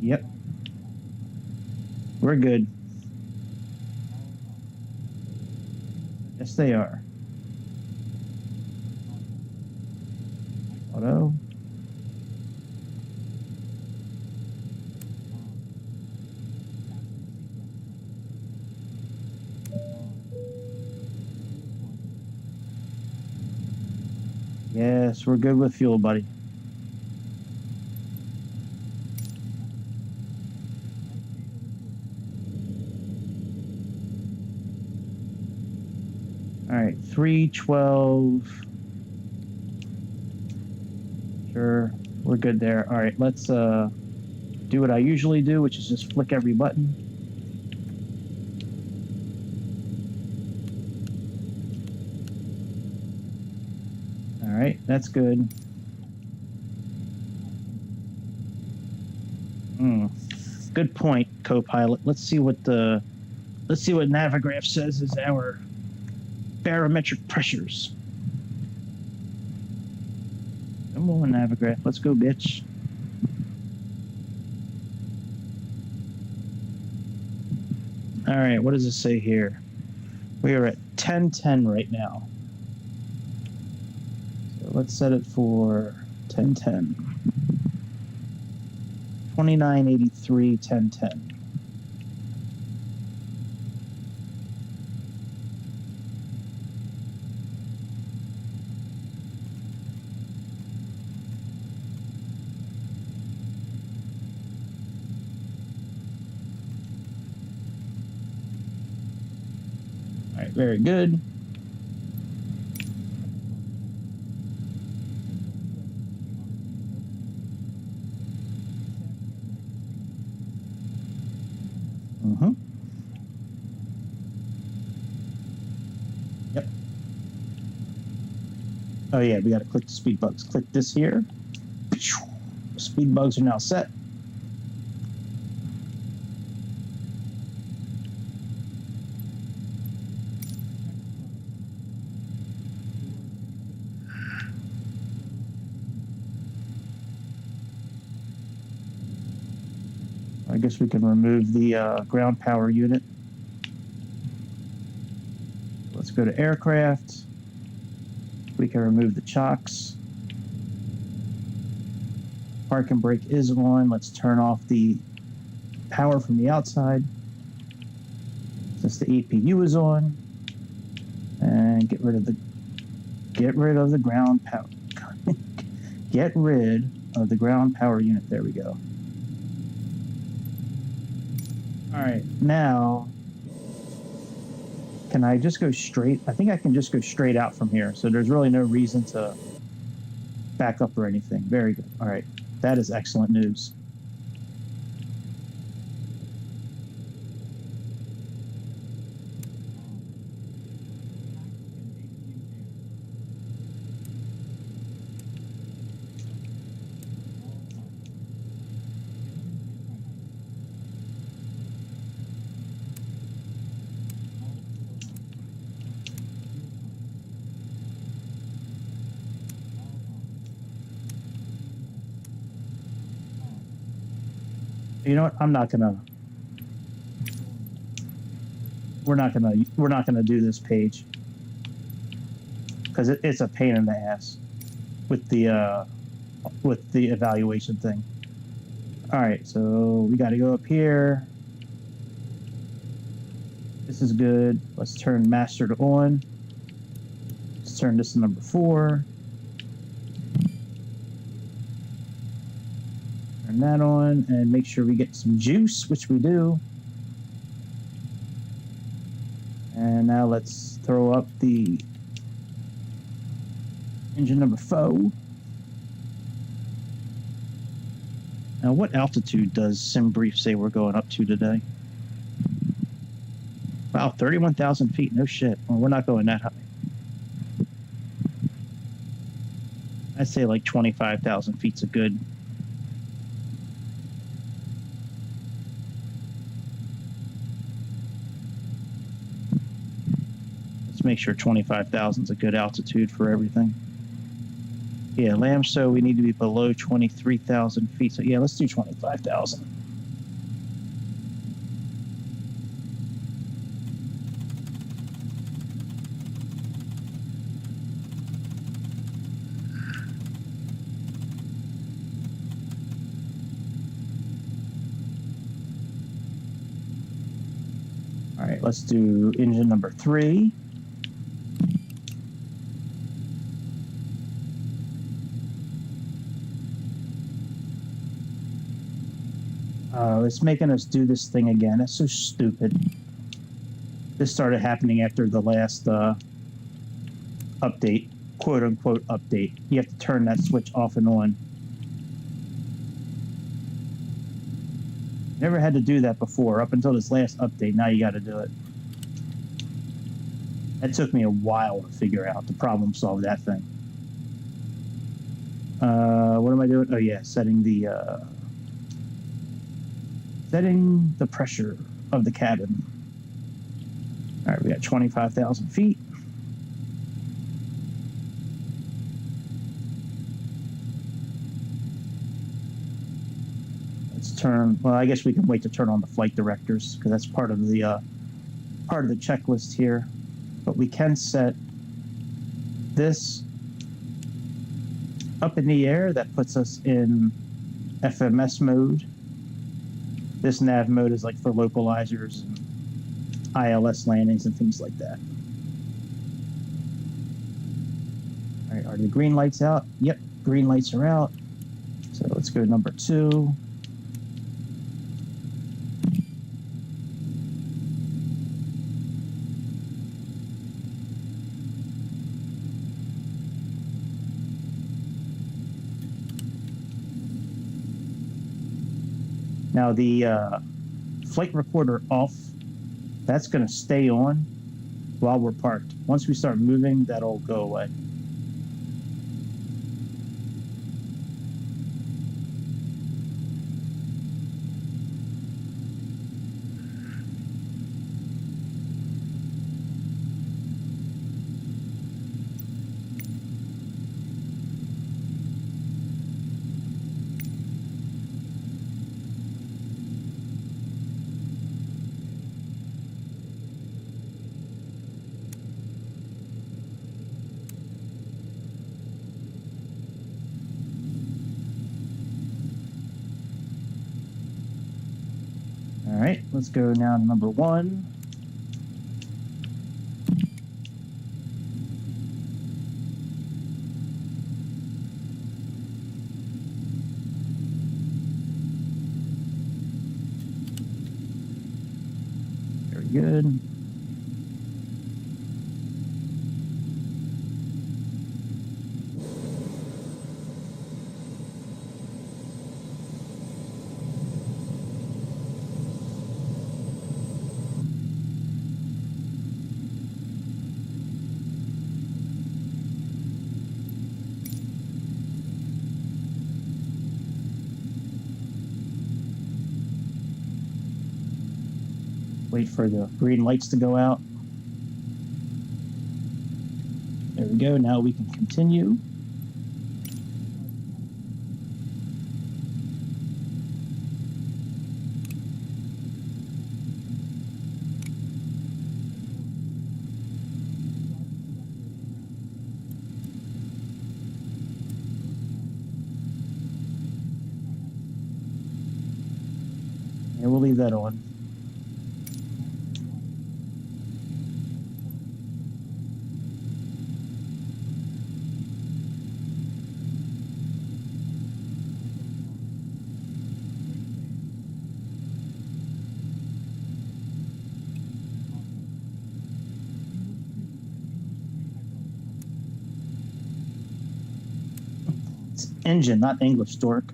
Yep. We're good. Yes, they are. Auto. Yes, we're good with fuel, buddy. All right, 312. Sure, we're good there. All right, let's do what I usually do, which is just flick every button. All right, that's good. Good point, co-pilot. Let's see what Navigraph says is our barometric pressures. Come on, Navigraph. Let's go, bitch. All right, what does it say here? We are at 1010 right now. So let's set it for 1010. 2983, 1010. All right, very good. Yep. Oh yeah, we got to click the speed bugs. Click this here. Speed bugs are now set. I guess we can remove the ground power unit. Let's go to aircraft. We can remove the chocks. Park and brake is on. Let's turn off the power from the outside. since the EPU is on, and get rid of the ground power. Get rid of the ground power unit. There we go. All right, now can I just go straight? I think I can just go straight out from here. So there's really no reason to back up or anything. Very good. All right, that is excellent news. You know what? We're not gonna do this page because it's a pain in the ass with the evaluation thing. All right, so we got to go up here. This is good. Let's turn master to on. Let's turn this to number 4. Turn that on and make sure we get some juice, which we do. And now let's throw up the engine number 4. Now, what altitude does SimBrief say we're going up to today? Wow, 31,000 feet. No shit. Well, we're not going that high. I'd say like 25,000 feet's a good. Let's make sure 25,000 is a good altitude for everything. Yeah, LAMSO, we need to be below 23,000 feet. So yeah, let's do 25,000. All right, let's do engine number 3. It's making us do this thing again. It's so stupid. This started happening after the last update, quote unquote update. You have to turn that switch off and on. Never had to do that before up until this last update. Now you got to do it. That took me a while to figure out, to problem solve that thing. What am I doing? Oh yeah, setting the pressure of the cabin. All right, we got 25,000 feet. Let's turn. Well, I guess we can wait to turn on the flight directors because that's part of the checklist here. But we can set this up in the air. That puts us in FMS mode. This nav mode is like for localizers and ILS landings and things like that. All right, are the green lights out? Yep, green lights are out. So let's go to number 2. Now the flight recorder off, that's going to stay on while we're parked. Once we start moving, that'll go away. All right, let's go now to number 1. Very good. Wait for the green lights to go out. There we go. Now we can continue. And we'll leave that on. It's engine, not English stork.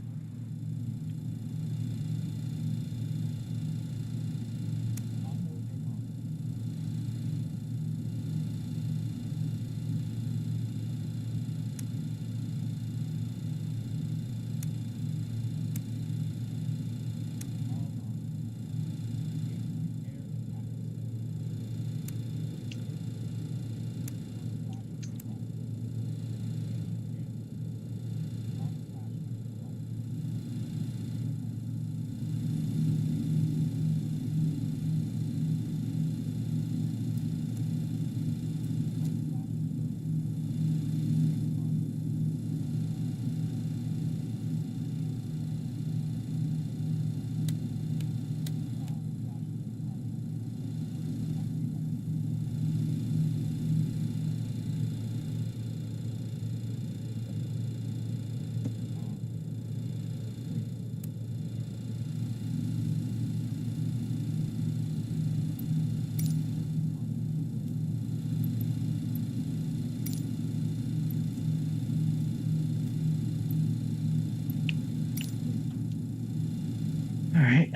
All right.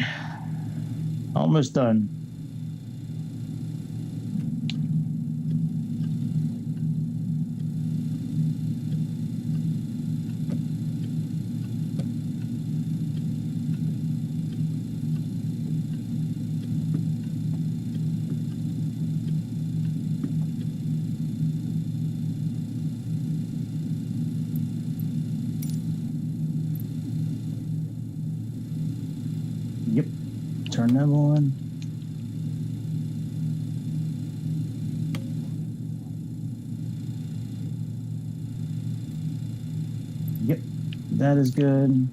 Almost done. Yep. Turn them on. Yep. That is good.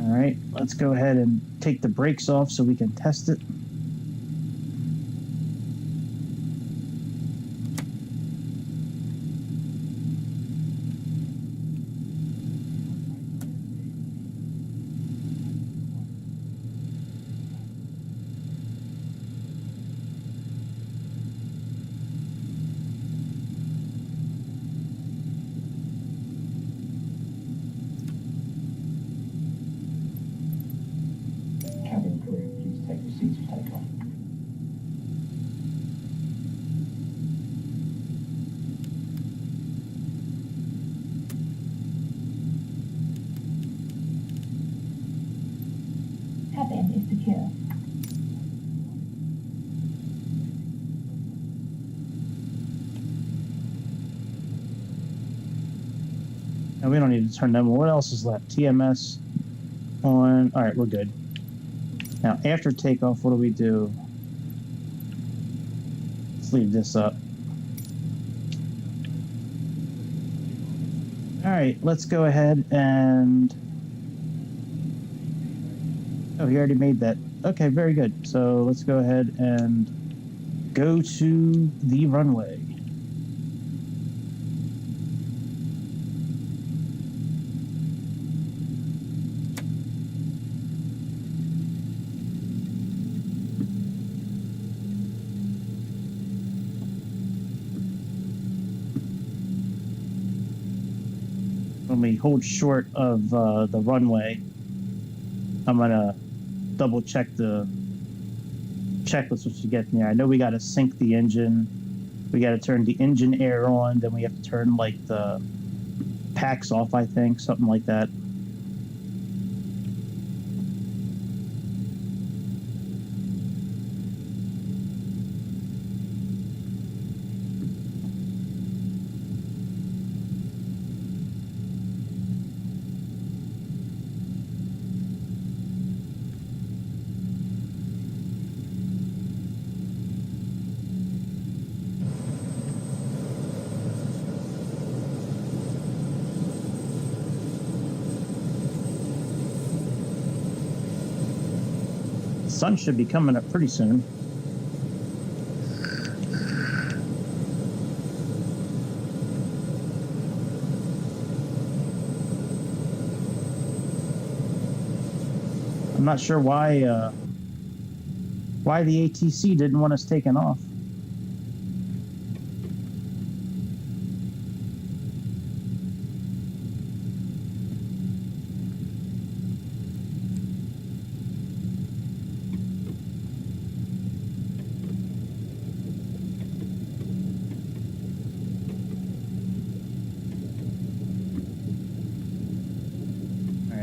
All right. Let's go ahead and take the brakes off so we can test it. Cabin crew, please take your seats for takeoff. Cabin is secure. Now we don't need to turn them on. What else is left? TMS on. All right, we're good. Now, after takeoff, what do we do? Let's leave this up. All right, let's go ahead and... Oh, he already made that. Okay, very good. So let's go ahead and go to the runway. when we hold short of the runway, I'm gonna double check the checklist which you get in there. I know we got to sync the engine, we got to turn the engine air on, then we have to turn like the packs off, I think, something like that. Sun should be coming up pretty soon. I'm not sure why the ATC didn't want us taken off.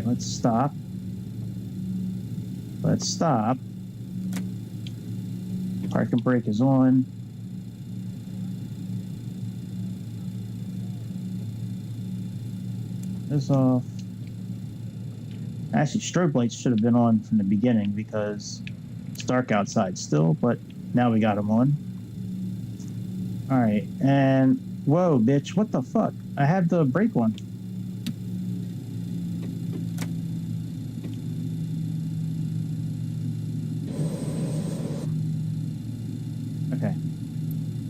Let's stop. Let's stop. Park and brake is on. This off. Actually, strobe lights should have been on from the beginning because it's dark outside still, but now we got them on. All right, and whoa, bitch, what the fuck? I have the brake on. Okay.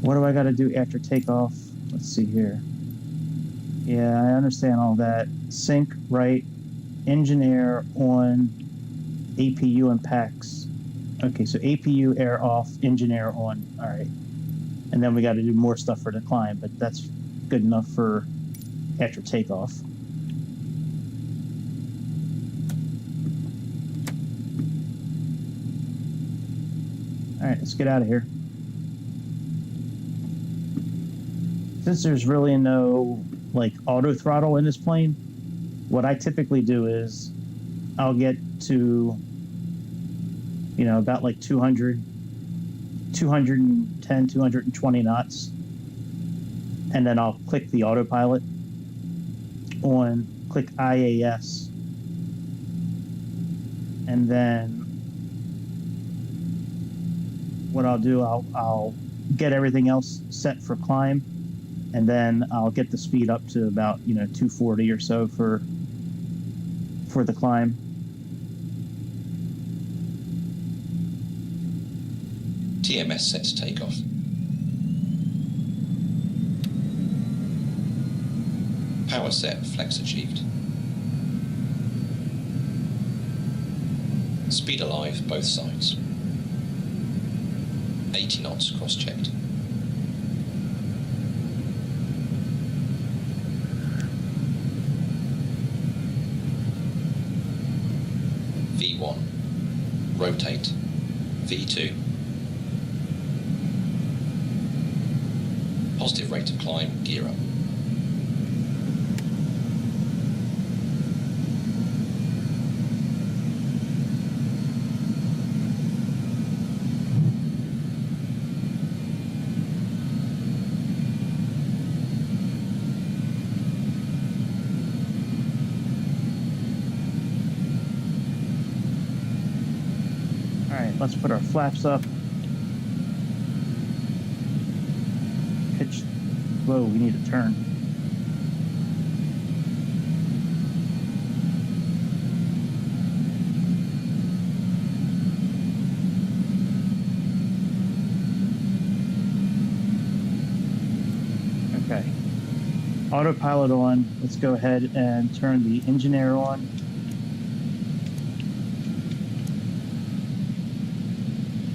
What do I got to do after takeoff? Let's see here. Yeah, I understand all that. Sync, right. Engine air on. APU and packs. Okay, so APU air off, engine air on. All right. And then we got to do more stuff for the climb, but that's good enough for after takeoff. All right, let's get out of here. Since there's really no like auto throttle in this plane, what I typically do is I'll get to, you know, about like 210, 220 knots. And then I'll click the autopilot on, click IAS. And then what I'll do, I'll get everything else set for climb. And then I'll get the speed up to about, you know, 240 or so for the climb. TMS set to takeoff. Power set, flex achieved. Speed alive, both sides. 80 knots cross-checked. V1, rotate, V2. Positive rate of climb, gear up. Let's put our flaps up. Pitch. Whoa, we need to turn. Okay. Autopilot on. Let's go ahead and turn the engine air on.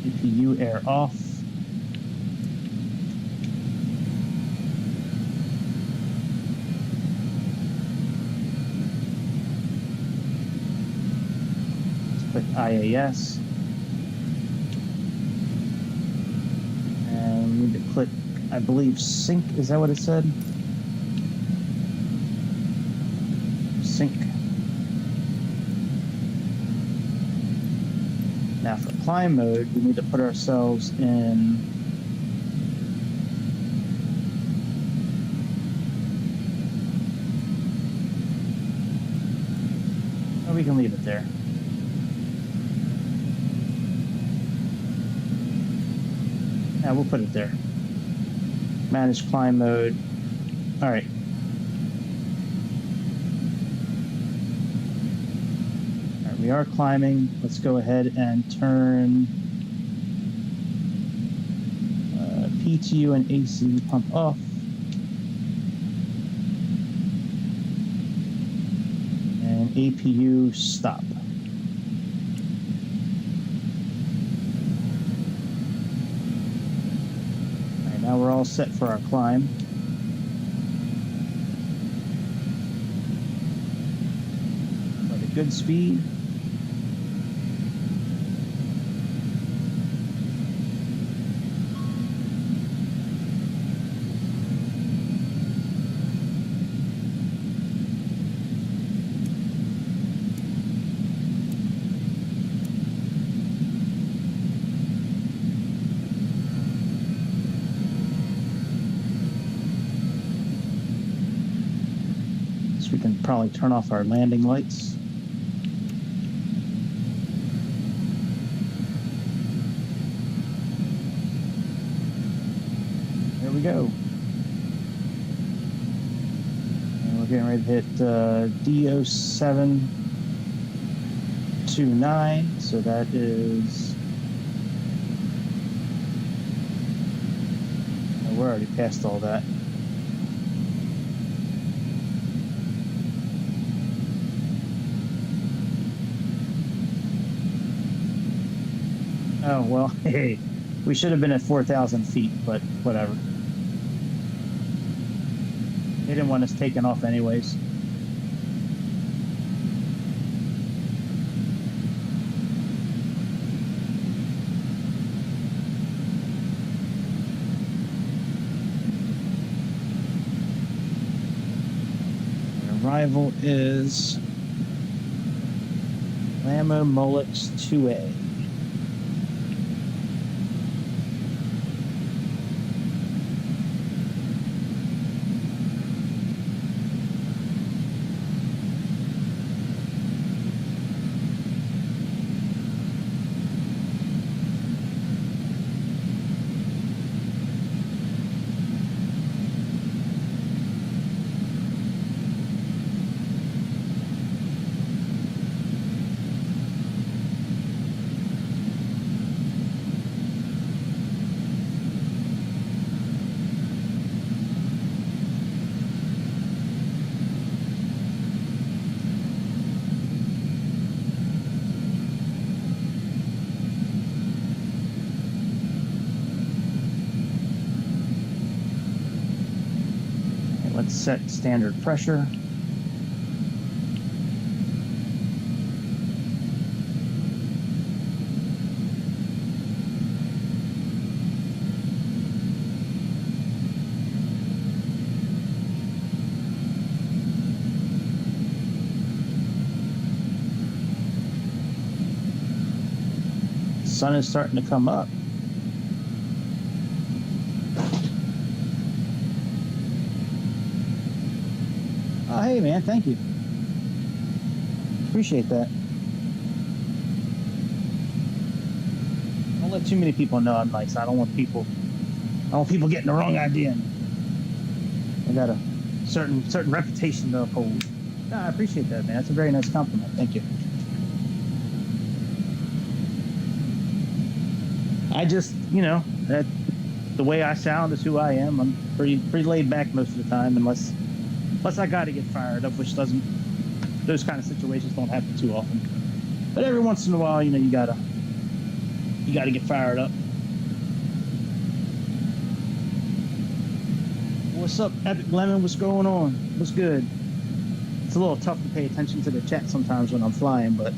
APU air off. Click IAS. And we need to click, I believe, sync. Is that what it said? Sync. Now for climb mode, we need to put ourselves in we can leave it there. Yeah, we'll put it there. Manage climb mode. All right. All right, we are climbing. Let's go ahead and turn PTU and AC pump off. And APU stop. All right, now we're all set for our climb. At a good speed. We can probably turn off our landing lights. There we go. And we're getting ready to hit DO729, so that is... oh, we're already past all that. Oh, well, hey, we should have been at 4,000 feet, but whatever. They didn't want us taking off anyways. Our arrival is Lamo Mullets 2A. Let's set standard pressure. The sun is starting to come up. Oh, hey, man, thank you. Appreciate that. Don't let too many people know I'm nice. I don't want people getting the wrong idea. I got a certain reputation to uphold. No, I appreciate that, man. That's a very nice compliment. Thank you. I just, that the way I sound is who I am. I'm pretty laid back most of the time, unless I got to get fired up, which doesn't. Those kind of situations don't happen too often. But every once in a while, you gotta get fired up. What's up, Epic Lemon? What's going on? What's good? It's a little tough to pay attention to the chat sometimes when I'm flying, but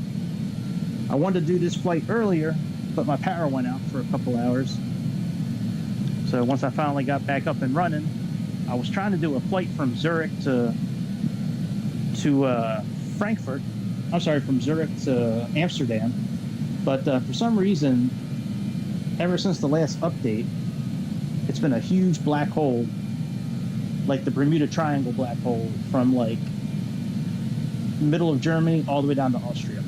I wanted to do this flight earlier, but my power went out for a couple hours. So once I finally got back up and running, I was trying to do a flight from Zurich to Frankfurt. I'm sorry, from Zurich to Amsterdam. But for some reason, ever since the last update, it's been a huge black hole, like the Bermuda Triangle black hole, from like middle of Germany all the way down to Austria.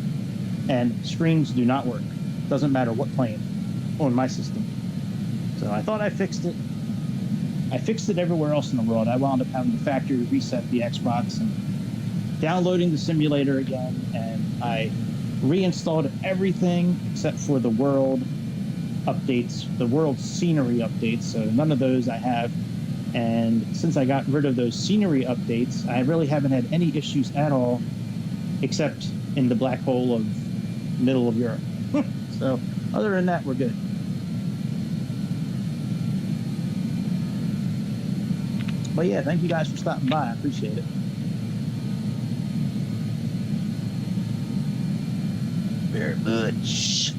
And screens do not work. Doesn't matter what plane on my system. So I thought I fixed it. I fixed it everywhere else in the world. I wound up having the factory reset the Xbox and downloading the simulator again, and I reinstalled everything except for the world updates, the world scenery updates. So none of those I have. And since I got rid of those scenery updates, I really haven't had any issues at all, except in the black hole of middle of Europe. So other than that, we're good. But yeah, thank you guys for stopping by. I appreciate it. Very much.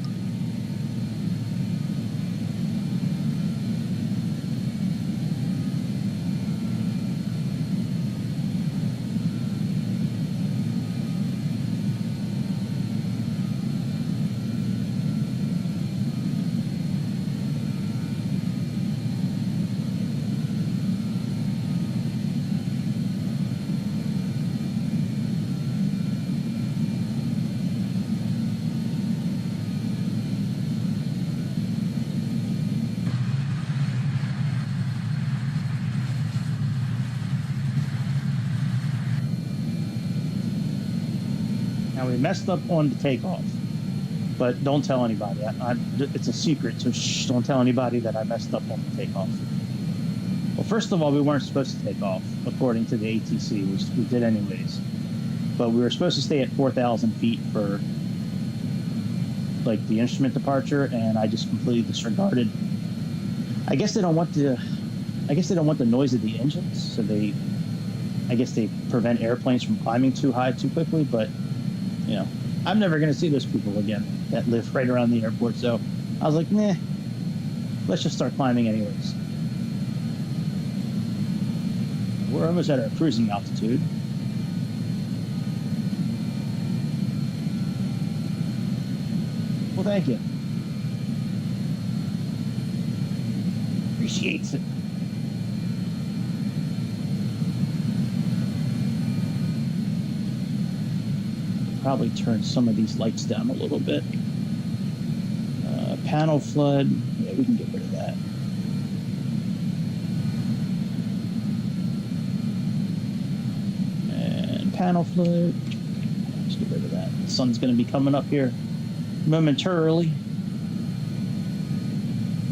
Now, we messed up on the takeoff, but don't tell anybody. It's a secret, so shh, don't tell anybody that I messed up on the takeoff. Well, first of all, we weren't supposed to take off, according to the ATC, which we did anyways. But we were supposed to stay at 4,000 feet for, like, the instrument departure, and I just completely disregarded. I guess they don't want the noise of the engines, so I guess they prevent airplanes from climbing too high too quickly, but you know, I'm never going to see those people again that live right around the airport. So I was like, nah, let's just start climbing anyways. We're almost at our cruising altitude. Well, thank you. Appreciates it. Probably turn some of these lights down a little bit. Panel flood, yeah, we can get rid of that. And panel flood, let's get rid of that. The sun's going to be coming up here momentarily.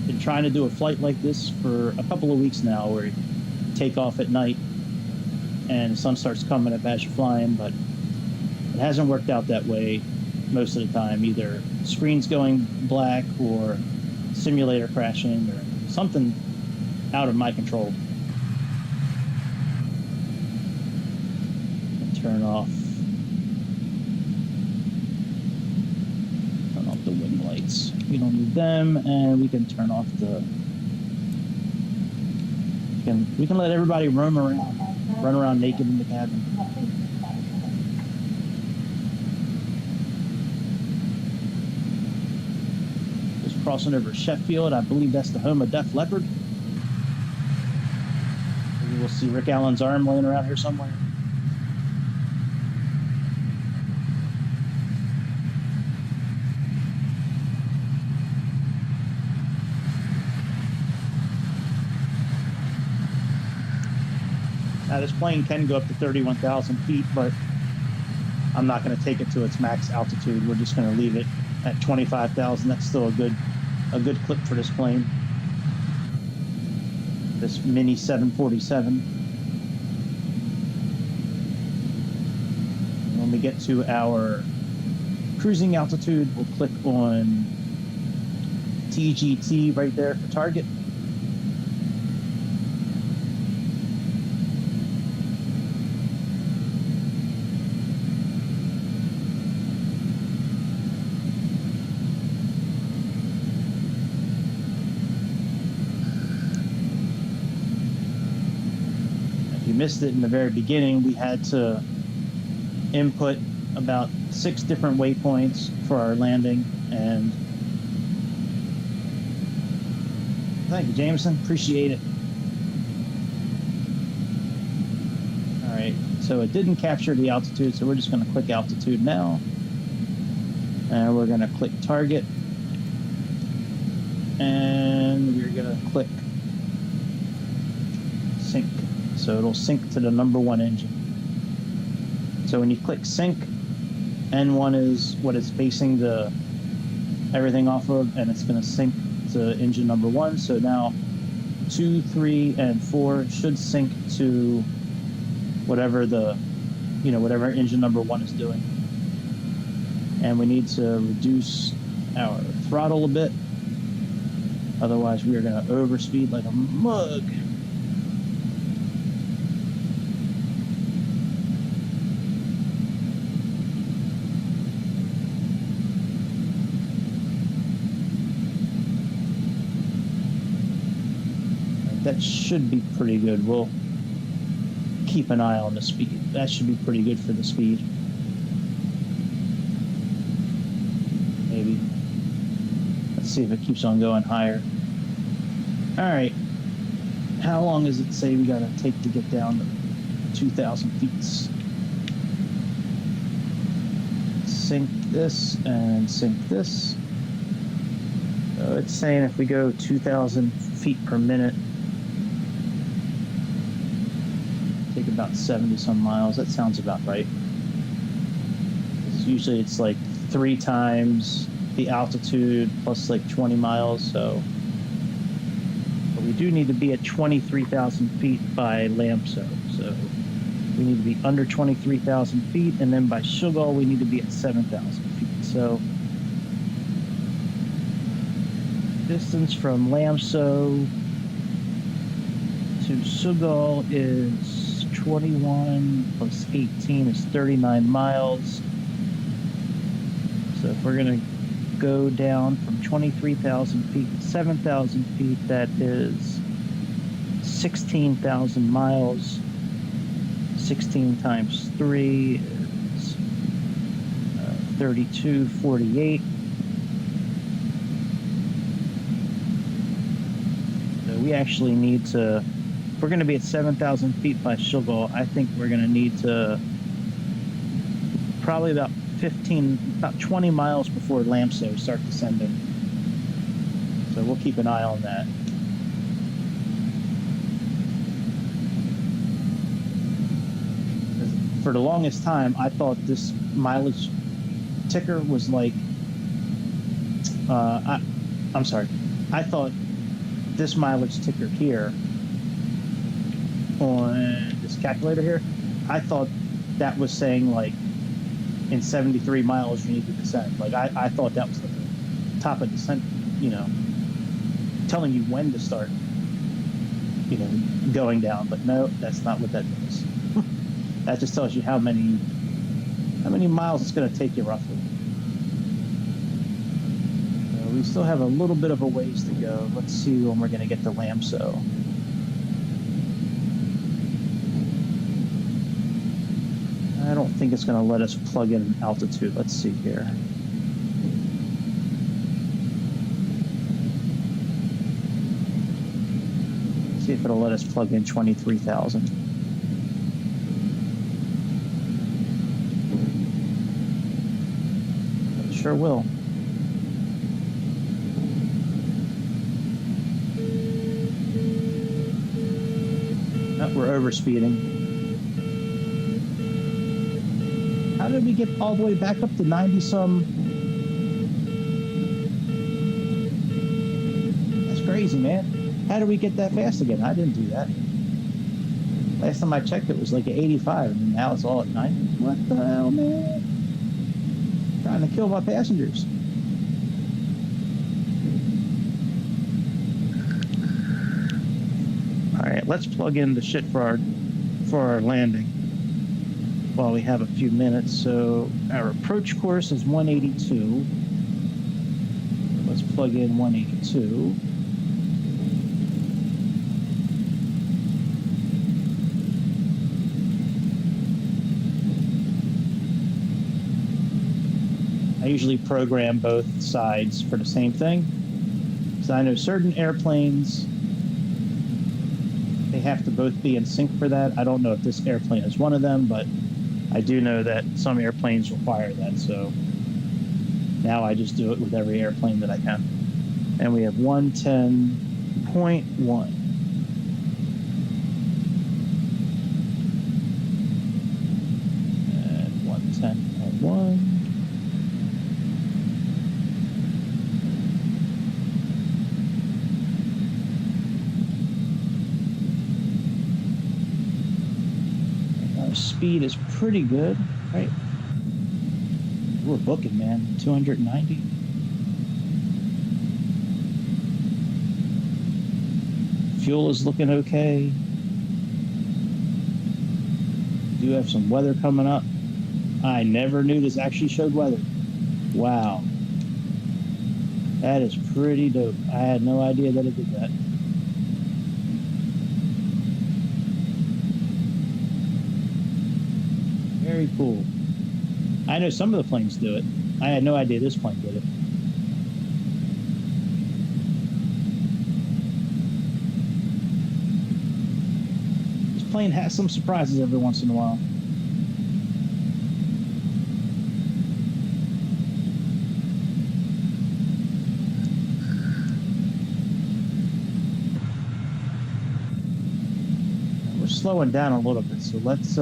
Been trying to do a flight like this for a couple of weeks now, where you take off at night and the sun starts coming up as you're flying, but it hasn't worked out that way most of the time. Either screens going black or simulator crashing or something out of my control. Turn off the wing lights. We don't need them, and we can turn off the. We can let everybody run around naked in the cabin. Crossing over Sheffield. I believe that's the home of Def Leppard. Maybe we'll see Rick Allen's arm laying around here somewhere. Now, this plane can go up to 31,000 feet, but I'm not going to take it to its max altitude. We're just going to leave it at 25,000. That's still a good clip for this plane. This mini 747. When we get to our cruising altitude, we'll click on TGT right there for target. missed it in the very beginning, we had to input about 6 different waypoints for our landing, and thank you, Jameson. Appreciate it. All right, so it didn't capture the altitude, so we're just going to click altitude now, and we're going to click target, and we're going to click sync. So it'll sync to the #1 engine. So when you click sync, N1 is what it's basing the everything off of, and it's going to sync to engine #1. So now 2, 3, and 4 should sync to whatever whatever engine #1 is doing. And we need to reduce our throttle a bit, otherwise we are going to overspeed like a mug. That should be pretty good. We'll keep an eye on the speed. That should be pretty good for the speed. Maybe. Let's see if it keeps on going higher. All right. How long does it say we got to take to get down to 2,000 feet? Sync this and sync this. So it's saying if we go 2,000 feet per minute, take about 70 some miles. That sounds about right. Usually it's like 3 times the altitude plus like 20 miles. So but we do need to be at 23,000 feet by LAMSO. So we need to be under 23,000 feet, and then by Shugal we need to be at 7,000 feet. So distance from LAMSO to Shugal is 21 plus 18 is 39 miles. So if we're going to go down from 23,000 feet to 7,000 feet, that is 16,000 miles. 16 times 3 is 3248. So we actually need to, if we're going to be at 7,000 feet by Shugal, I think we're going to need to probably about 20 miles before LAMSO start descending. So we'll keep an eye on that. For the longest time, I thought this mileage ticker was like, I'm sorry, I thought this mileage ticker here on this calculator here, I thought that was saying like in 73 miles you need to descend. Like I thought that was the top of descent, telling you when to start, going down. But no, that's not what that does. That just tells you how many miles it's going to take you roughly. So we still have a little bit of a ways to go. Let's see when we're going to get to LAMSO. I don't think it's going to let us plug in altitude. Let's see here. Let's see if it'll let us plug in 23,000. It sure will. Oh, we're overspeeding. How did we get all the way back up to 90 some? That's crazy, man. How did we get that fast again? I didn't do that. Last time I checked, it was like at 85, and now it's all at 90. What the hell, man? Trying to kill my passengers. All right, let's plug in the shit for our landing while we have a few minutes. So our approach course is 182. Let's plug in 182. I usually program both sides for the same thing. So I know certain airplanes, they have to both be in sync for that. I don't know if this airplane is one of them, but I do know that some airplanes require that. So now I just do it with every airplane that I can. And we have 110.1. And 110.1. Speed is pretty good, right? We're booking, man. 290. Fuel is looking okay. Do have some weather coming up. I never knew this actually showed weather. Wow. That is pretty dope. I had no idea that it did that. Very cool. I know some of the planes do it. I had no idea this plane did it. This plane has some surprises every once in a while. We're slowing down a little bit, so let's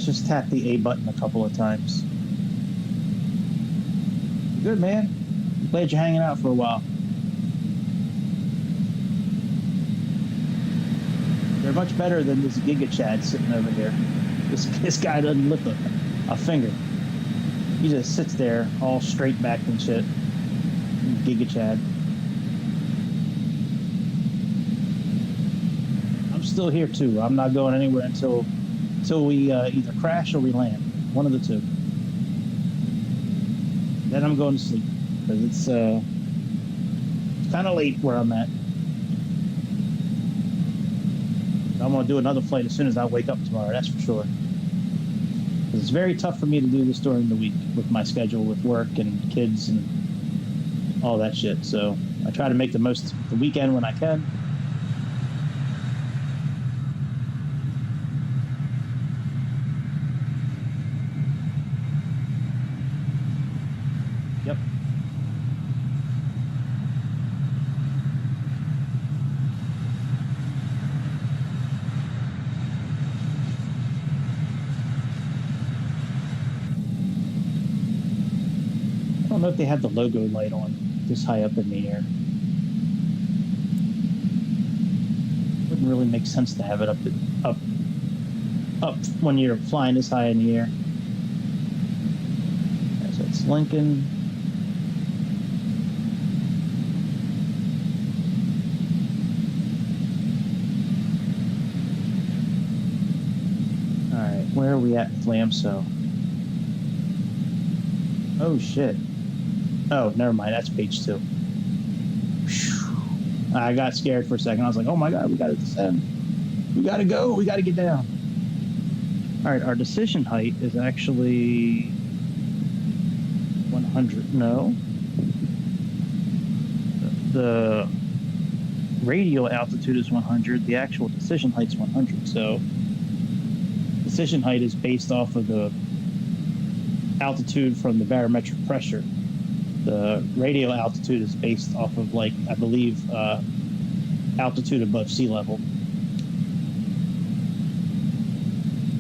just tap the A button a couple of times. Good, man. Glad you're hanging out for a while. They're much better than this Giga Chad sitting over here. This guy doesn't lift a finger. He just sits there all straight back and shit. Giga Chad. I'm still here too. I'm not going anywhere until we either crash or we land. One of the two. Then I'm going to sleep because it's kind of late where I'm at. I'm going to do another flight as soon as I wake up tomorrow, that's for sure. It's very tough for me to do this during the week with my schedule with work and kids and all that shit. So I try to make the most of the weekend when I can. Yep. I don't know if they have the logo light on this high up in the air. Wouldn't really make sense to have it up when you're flying this high in the air. So it's Lincoln. All right, where are we at with LAMSO? Oh shit. Oh, never mind. That's page 2. I got scared for a second. I was like, oh my God, we got to descend. We got to go. We got to get down. All right, our decision height is actually 100. No. The radial altitude is 100. The actual decision height is 100. So decision height is based off of the altitude from the barometric pressure. The radial altitude is based off of, like, I believe, altitude above sea level.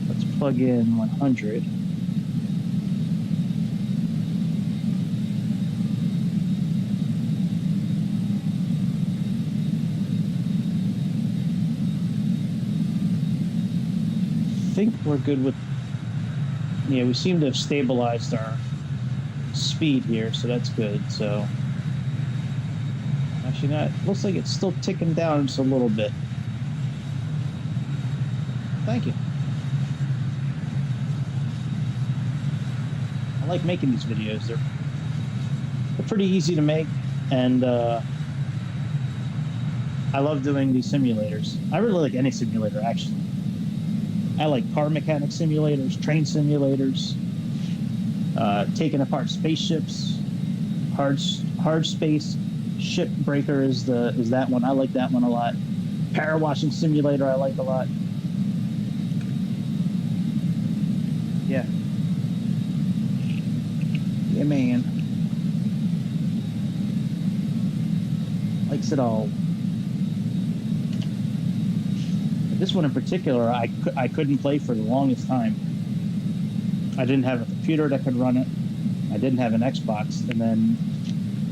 Let's plug in 100. I think we're good with, yeah, we seem to have stabilized our speed here, so that's good. So actually, not, looks like it's still ticking down just a little bit. Thank you. I like making these videos. They're pretty easy to make, and I love doing these simulators. I really like any simulator, actually. I like car mechanic simulators, train simulators. taking apart spaceships, hard space ship breaker is that one. I like that one a lot. Power washing simulator I like a lot. Yeah. Yeah, man. Likes it all. This one in particular, I couldn't play for the longest time. I didn't have a computer that could run it. I didn't have an Xbox. And then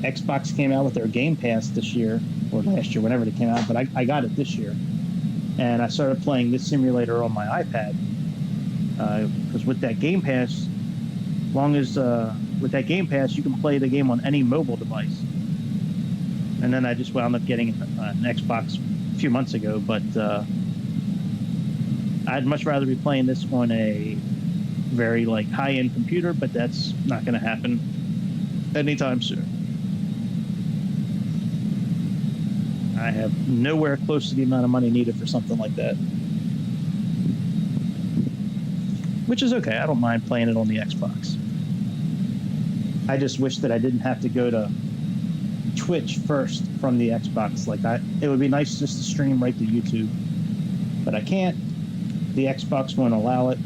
Xbox came out with their Game Pass this year, or last year, whenever it came out, but I got it this year. And I started playing this simulator on my iPad. Because with that Game Pass, with that Game Pass, you can play the game on any mobile device. And then I just wound up getting an Xbox a few months ago, but I'd much rather be playing this on a very high-end computer, but that's not going to happen anytime soon. I have nowhere close to the amount of money needed for something like that. Which is okay. I don't mind playing it on the Xbox. I just wish that I didn't have to go to Twitch first from the Xbox. It would be nice just to stream right to YouTube, but I can't. The Xbox won't allow it.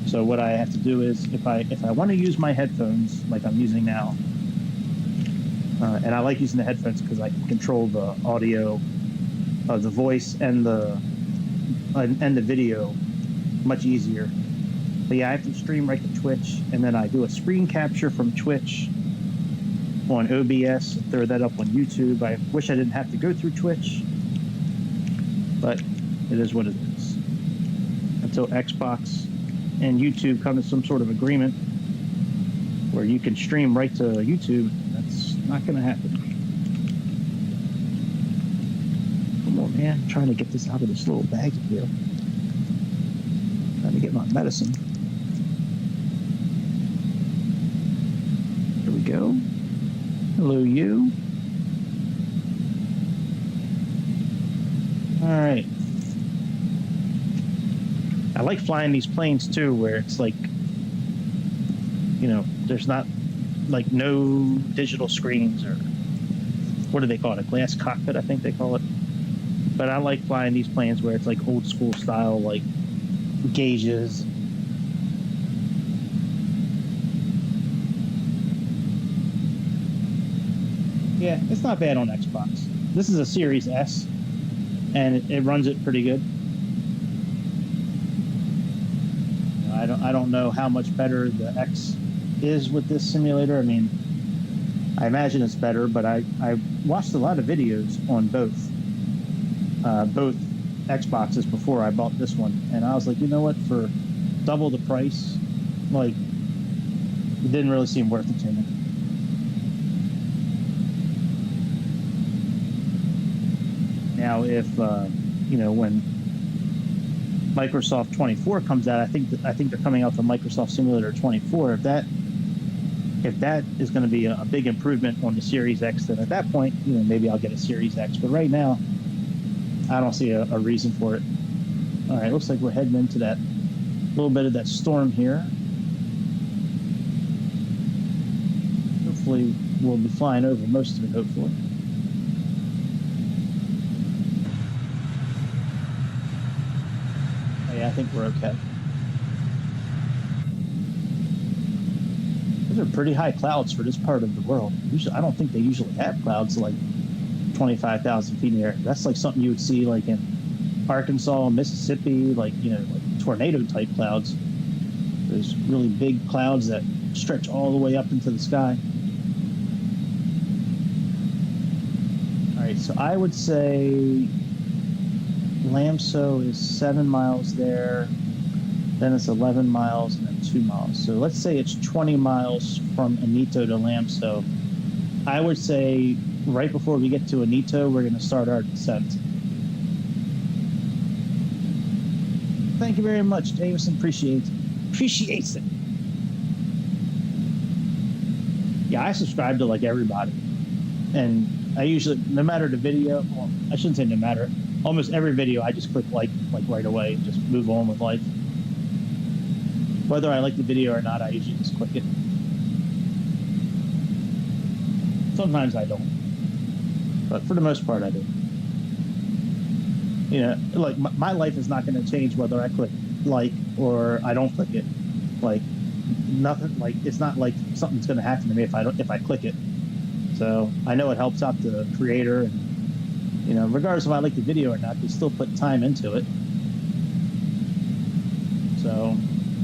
So what I have to do is, if I want to use my headphones like I'm using now, and I like using the headphones because I can control the audio of the voice and the video much easier. But yeah, I have to stream right to Twitch, and then I do a screen capture from Twitch on OBS, throw that up on YouTube. I wish I didn't have to go through Twitch, but it is what it is. Until Xbox and YouTube come to some sort of agreement where you can stream right to YouTube, that's not going to happen. Come on, man. I'm trying to get this out of this little bag here. Trying to get my medicine. Here we go. Hello, you. All right. I like flying these planes too, where it's there's not no digital screens, or what do they call it? A glass cockpit, I think they call it. But I like flying these planes where it's old school style, gauges. Yeah, it's not bad on Xbox. This is a Series S, and it runs it pretty good. I don't know how much better the X is with this simulator. I mean, I imagine it's better, but I watched a lot of videos on both Xboxes before I bought this one, and I was like, you know what, for double the price, it didn't really seem worth it to me. Now, if when Microsoft 24 comes out, I think they're coming out with Microsoft Simulator 24. If that is going to be a big improvement on the Series X, then at that point, maybe I'll get a Series X. But right now, I don't see a reason for it. All right, looks like we're heading into that little bit of that storm here. Hopefully, we'll be flying over most of it, hopefully. I think we're okay. Those are pretty high clouds for this part of the world. I don't think they usually have clouds 25,000 feet in the air. That's something you would see in Arkansas, Mississippi, tornado type clouds. There's really big clouds that stretch all the way up into the sky. All right, so I would say Lamso is 7 miles there, then it's 11 miles, and then 2 miles. So let's say it's 20 miles from Anito to Lamso. I would say right before we get to Anito, we're going to start our descent. Thank you very much, Jameson. Appreciates it. Yeah, I subscribe to everybody, and I usually, no matter the video, well, I shouldn't say no matter. Almost every video, I just click like right away and just move on with life. Whether I like the video or not, I usually just click it. Sometimes I don't, but for the most part, I do. You know, like my life is not going to change whether I click like or I don't click it. Like nothing. Like it's not like something's going to happen to me if I click it. So I know it helps out the creator, and you know, regardless if I like the video or not, they still put time into it. So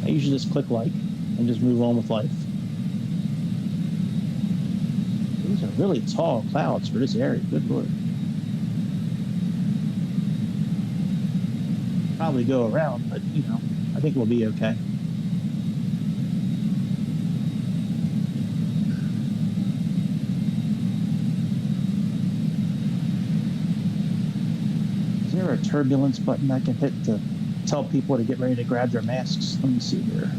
I usually just click like and just move on with life. These are really tall clouds for this area. Good Lord. Probably go around, but you know, I think we'll be okay. Is there a turbulence button I can hit to tell people to get ready to grab their masks? Let me see here.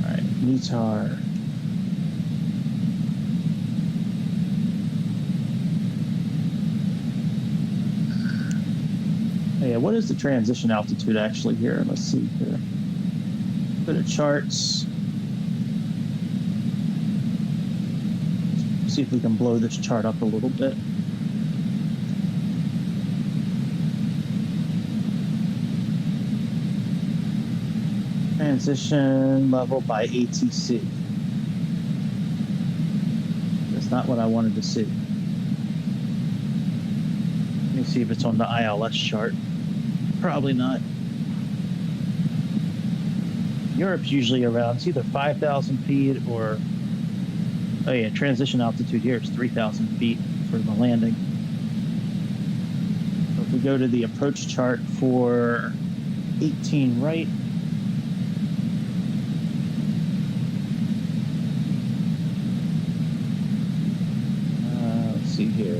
All right, NETAR. Yeah, what is the transition altitude actually here? Let's see here. Go to charts. See if we can blow this chart up a little bit. Transition level by ATC. That's not what I wanted to see. Let me see if it's on the ILS chart. Probably not. Europe's usually around, it's either 5,000 feet or, oh yeah, transition altitude here is 3,000 feet for the landing. So if we go to the approach chart for 18 right, let's see here.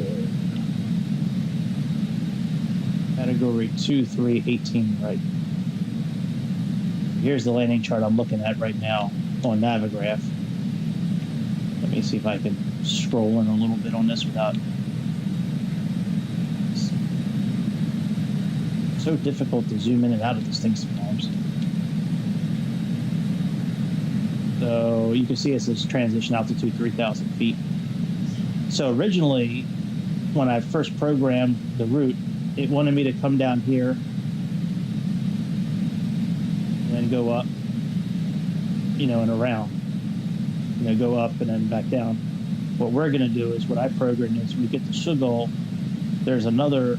Category 2, 3, 18 right. Here's the landing chart I'm looking at right now on Navigraph. Let me see if I can scroll in a little bit on this without... It's so difficult to zoom in and out of these things sometimes. So you can see it says transition altitude 3,000 feet. So originally, when I first programmed the route, it wanted me to come down here and then go up, you know, and around. You know, go up and then back down. What we're going to do is, what I programmed is, when we get to Schuylkill, there's another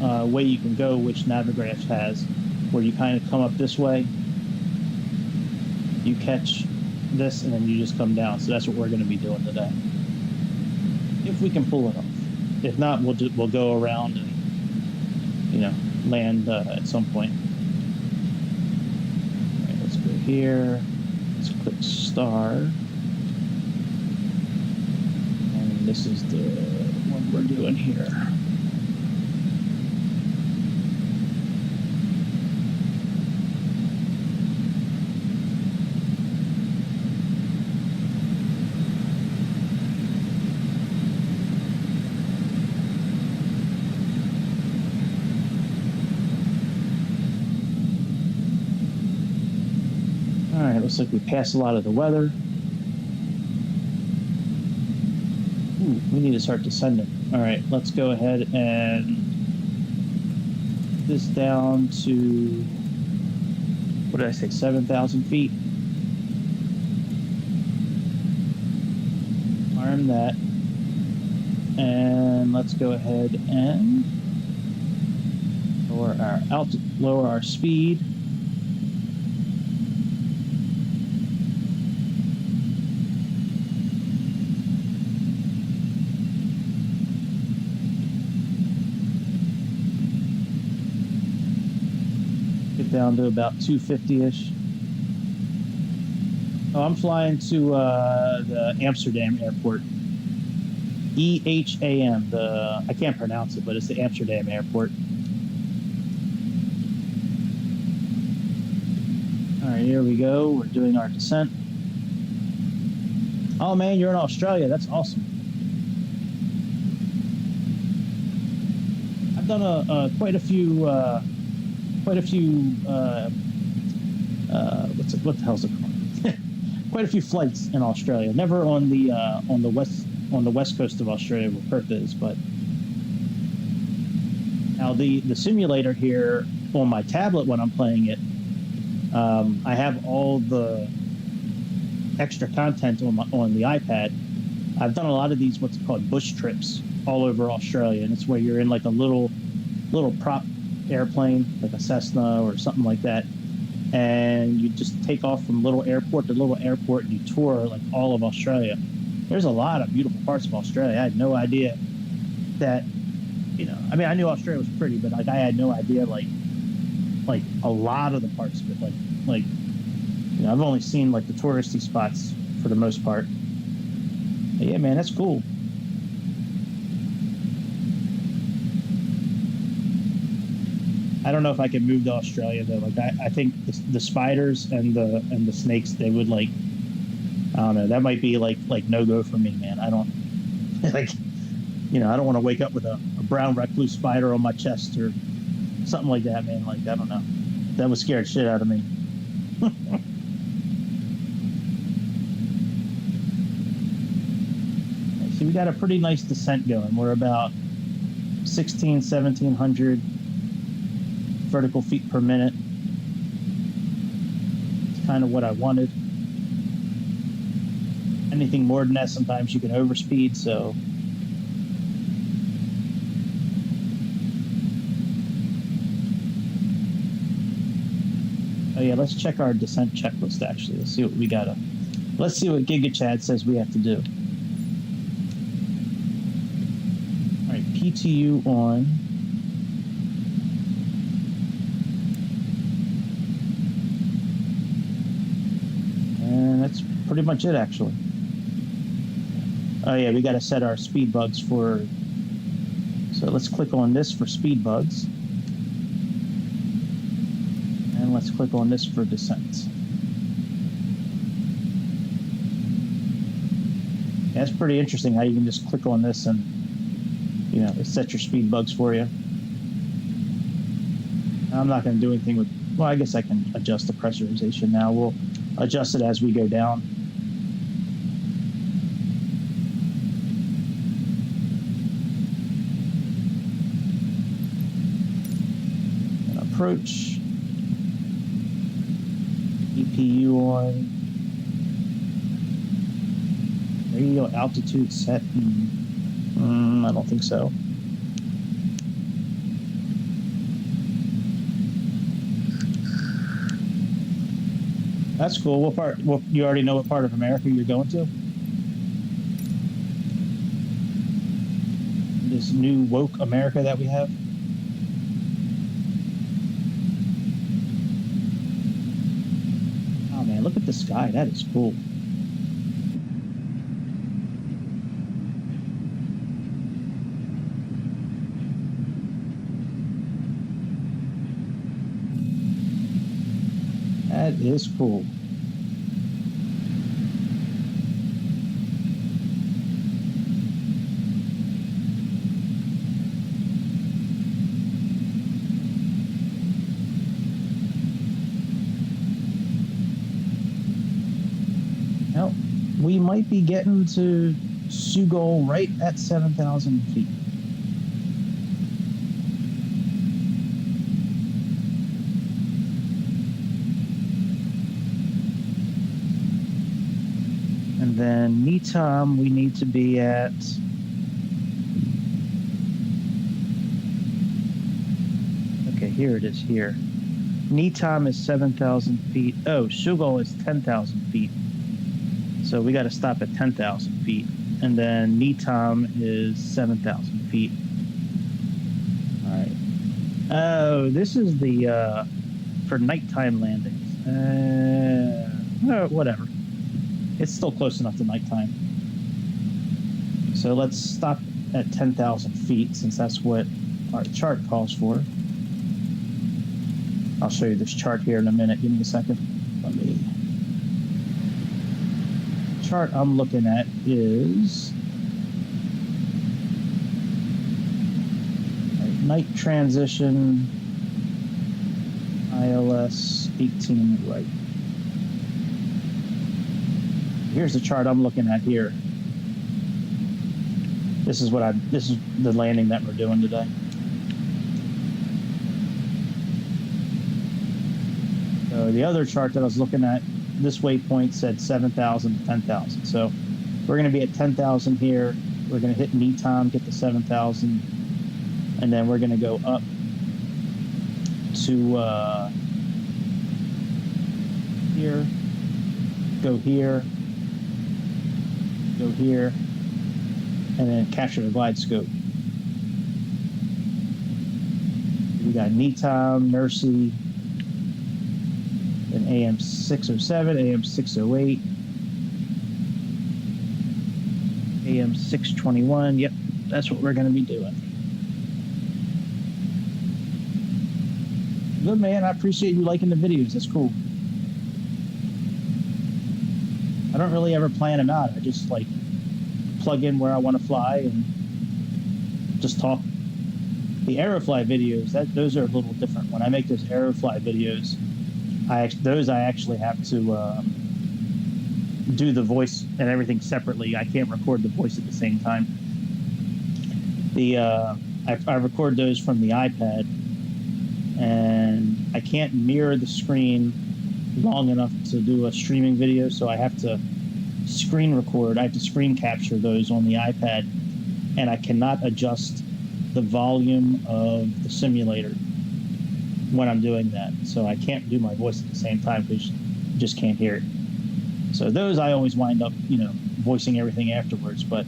way you can go, which Navigraph has, where you kind of come up this way, you catch this, and then you just come down. So that's what we're going to be doing today, if we can pull it off. If not, we'll go around and, you know, land at some point. All right, let's go here. Let's click star. And this is the one we're doing here. All right, looks like we passed a lot of the weather. Ooh, we need to start descending. All right, let's go ahead and this down to, what did I say, 7,000 feet. Arm that. And let's go ahead and lower our speed. Down to about 250-ish. Oh, I'm flying to the Amsterdam airport. EHAM. I can't pronounce it, but it's the Amsterdam airport. All right, here we go. We're doing our descent. Oh man, you're in Australia. That's awesome. done quite a few what the hell's it called? Quite a few flights in Australia. Never on the west coast of Australia where Perth is, but now the simulator here on my tablet when I'm playing it, I have all the extra content on the iPad. I've done a lot of these what's called bush trips all over Australia, and it's where you're in like a little prop airplane, like a Cessna or something like that, and you just take off from little airport to little airport and you tour like all of Australia. There's a lot of beautiful parts of Australia. I had no idea that, I mean, I knew Australia was pretty, but like I had no idea like a lot of the parts of it, like I've only seen like the touristy spots for the most part. But yeah, man, that's cool. I don't know if I could move to Australia though. Like I think the spiders and the snakes, they would like, I don't know, that might be like no go for me, man. I don't like, I don't want to wake up with a brown recluse spider on my chest or something like that, man. Like, I don't know. That would scare the shit out of me. See, we got a pretty nice descent going. We're about 1,700 vertical feet per minute. It's kind of what I wanted. Anything more than that, sometimes you can overspeed, so. Oh yeah, let's check our descent checklist actually. Let's see what we gotta. Let's see what GigaChad says we have to do. All right, PTU on. And that's pretty much it actually. Oh yeah, we gotta set our speed bugs for. So let's click on this for speed bugs. And let's click on this for descent. That's pretty interesting how you can just click on this and, it sets your speed bugs for you. I'm not going to do anything with, well, I guess I can adjust the pressurization now. We'll adjust it as we go down. And approach. EPU on. Radio altitude set. I don't think so. That's cool. What part? You already know what part of America you're going to? This new woke America that we have. Oh man, look at the sky. That is cool. That is cool. Well, we might be getting to Sugal right at 7,000 feet. And then Neetam, we need to be at. Okay, here it is here. Neetam is 7,000 feet. Oh, Sugal is 10,000 feet. So we got to stop at 10,000 feet. And then Neetam is 7,000 feet. All right. Oh, this is the for nighttime landings. Whatever. It's still close enough to nighttime. So let's stop at 10,000 feet since that's what our chart calls for. I'll show you this chart here in a minute. Give me a second. The chart I'm looking at is right Night transition, ILS 18 right. Here's the chart I'm looking at here. This is the landing that we're doing today. So the other chart that I was looking at, this waypoint said 7,000 to 10,000. So we're going to be at 10,000 here. We're going to hit NETOM, get to 7,000, and then we're going to go up to here, go here, go here, and then capture the glide scope. We got NETOM, NERSI, and AM 607, AM 608, AM 621. Yep, that's what we're going to be doing. Good, man. I appreciate you liking the videos. That's cool. I don't really ever plan them out. I just like plug in where I want to fly and just talk. The Aerofly videos, those are a little different. When I make those Aerofly videos, I actually have to do the voice and everything separately. I can't record the voice at the same time. I record those from the iPad, and I can't mirror the screen long enough to do a streaming video, so I have to screen record. I have to screen capture those on the iPad, and I cannot adjust the volume of the simulator when I'm doing that. So I can't do my voice at the same time because you just can't hear it. So those I always wind up, voicing everything afterwards. But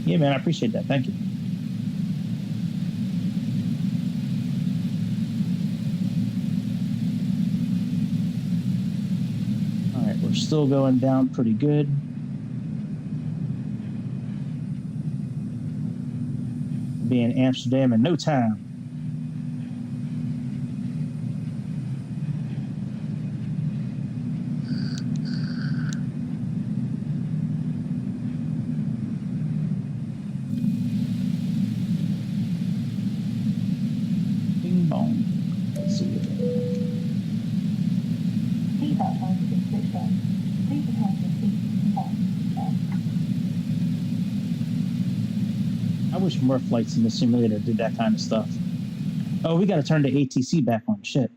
yeah, man, I appreciate that. Thank you. All right, we're still going down pretty good. Be in Amsterdam in no time. Bing bong. Let's see. Seatbelt signs have been switched on. Please return to your seat on. I wish more flights in the simulator did that kind of stuff. Oh, we got to turn the ATC back on. Shit.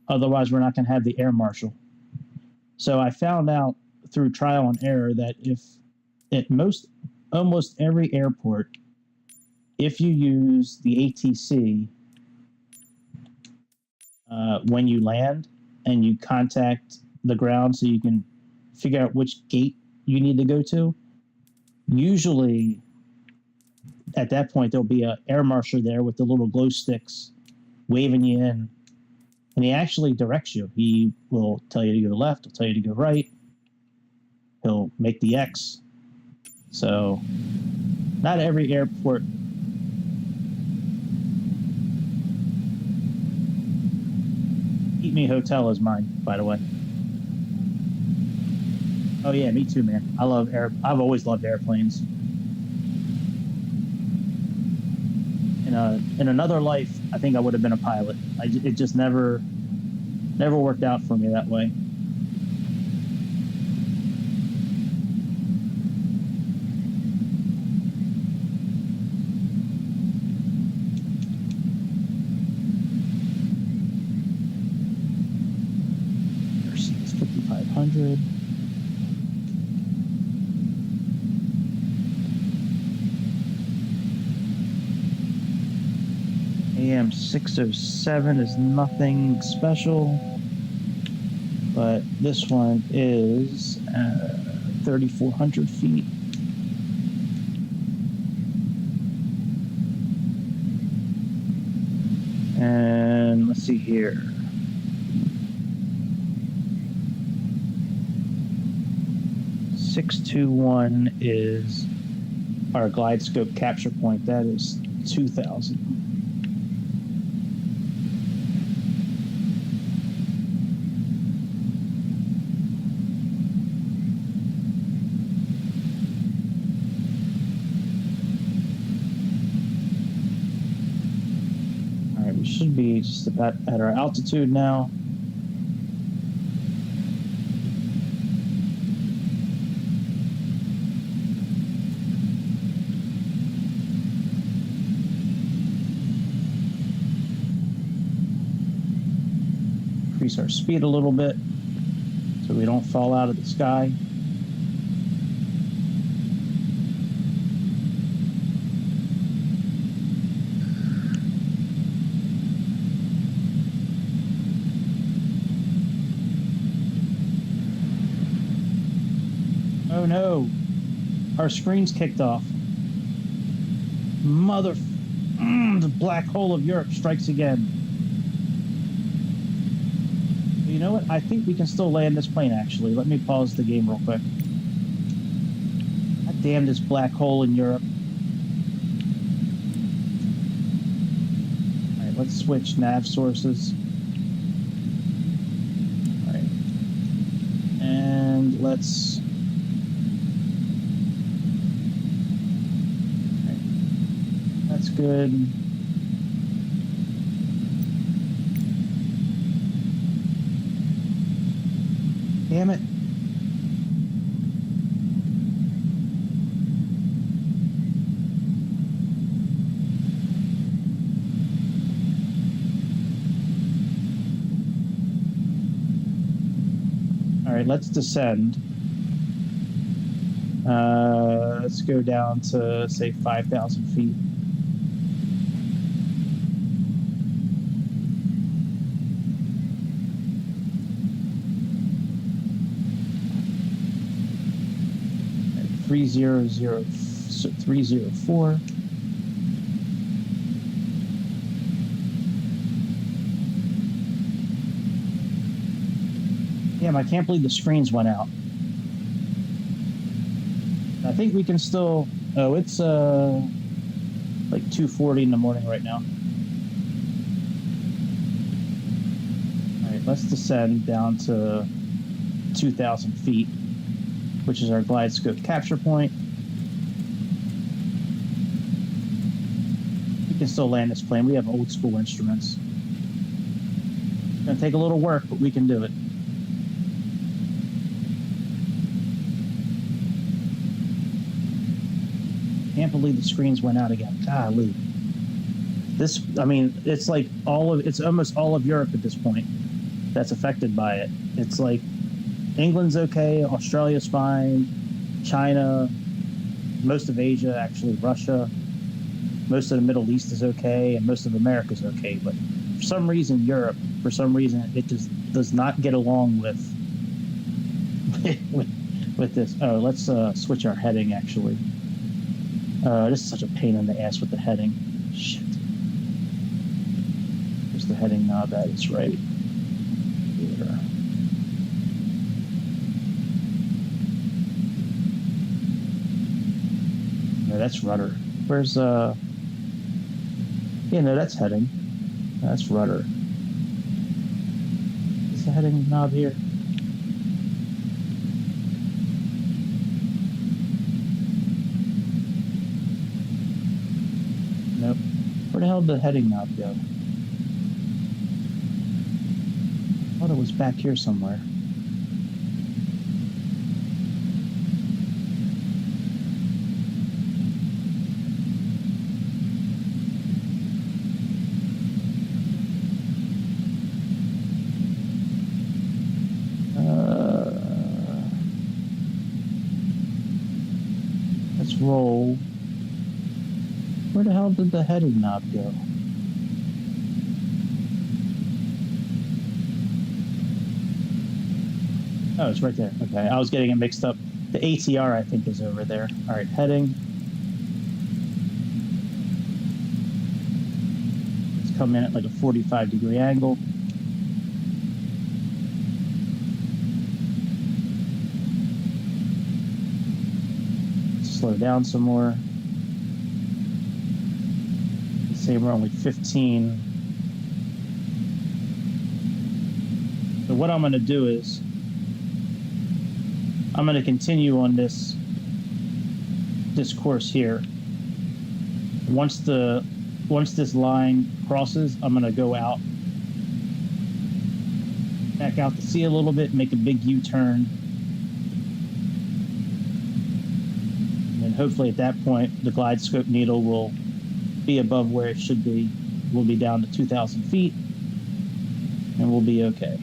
Otherwise, we're not going to have the air marshal. So I found out through trial and error that if at almost every airport, if you use the ATC when you land and you contact the ground so you can figure out which gate you need to go to, usually at that point there'll be an air marshal there with the little glow sticks waving you in, and he actually directs you. He will tell you to go left, he'll tell you to go right, he'll make the X. So not every airport. Eat Me Hotel is mine, by the way. Oh yeah, me too, man. I've always loved airplanes. In another life, I think I would have been a pilot. It just never worked out for me that way. Mercedes 5500. AM 607 is nothing special, but this one is 3,400 feet. And let's see here. .621 is our glide scope capture point. That is 2,000. should be just about at our altitude now. Increase our speed a little bit so we don't fall out of the sky. Oh no, our screen's kicked off. The black hole of Europe strikes again. You know what? I think we can still land this plane, actually. Let me pause the game real quick. God damn this black hole in Europe. All right, let's switch nav sources. All right. And let's... All right. That's good. Damn it. All right, let's descend. Let's go down to, say, 5,000 feet. At 304. Damn, I can't believe the screens went out. I think we can still... Oh, it's like 2:40 in the morning right now. All right, let's descend down to 2,000 feet, which is our glide scope capture point. We can still land this plane. We have old school instruments. It's gonna take a little work, but we can do it. Can't believe the screens went out again. Golly. This, I mean, it's like it's almost all of Europe at this point that's affected by it. It's like England's okay, Australia's fine, China, most of Asia, actually Russia, most of the Middle East is okay, and most of America's okay. But for some reason, Europe, it just does not get along with this. Oh, let's switch our heading, actually. This is such a pain in the ass with the heading. Shit. Where's the heading knob at? It's right here. No, that's rudder. Where's, yeah, no, that's heading. That's rudder. Is the heading knob here? Nope. Where the hell did the heading knob go? I thought it was back here somewhere. Let's roll. Where the hell did the heading knob go? Oh, it's right there. Okay, I was getting it mixed up. The ATR, I think, is over there. All right, heading. Let's come in at like a 45-degree angle. Slow down some more. Say we're only 15. So what I'm going to do is I'm going to continue on this course here. Once the once this line crosses, I'm going to go out, back out to sea a little bit, make a big U-turn. And then hopefully at that point, the glide scope needle will be above where it should be. We'll be down to 2,000 feet, and we'll be okay.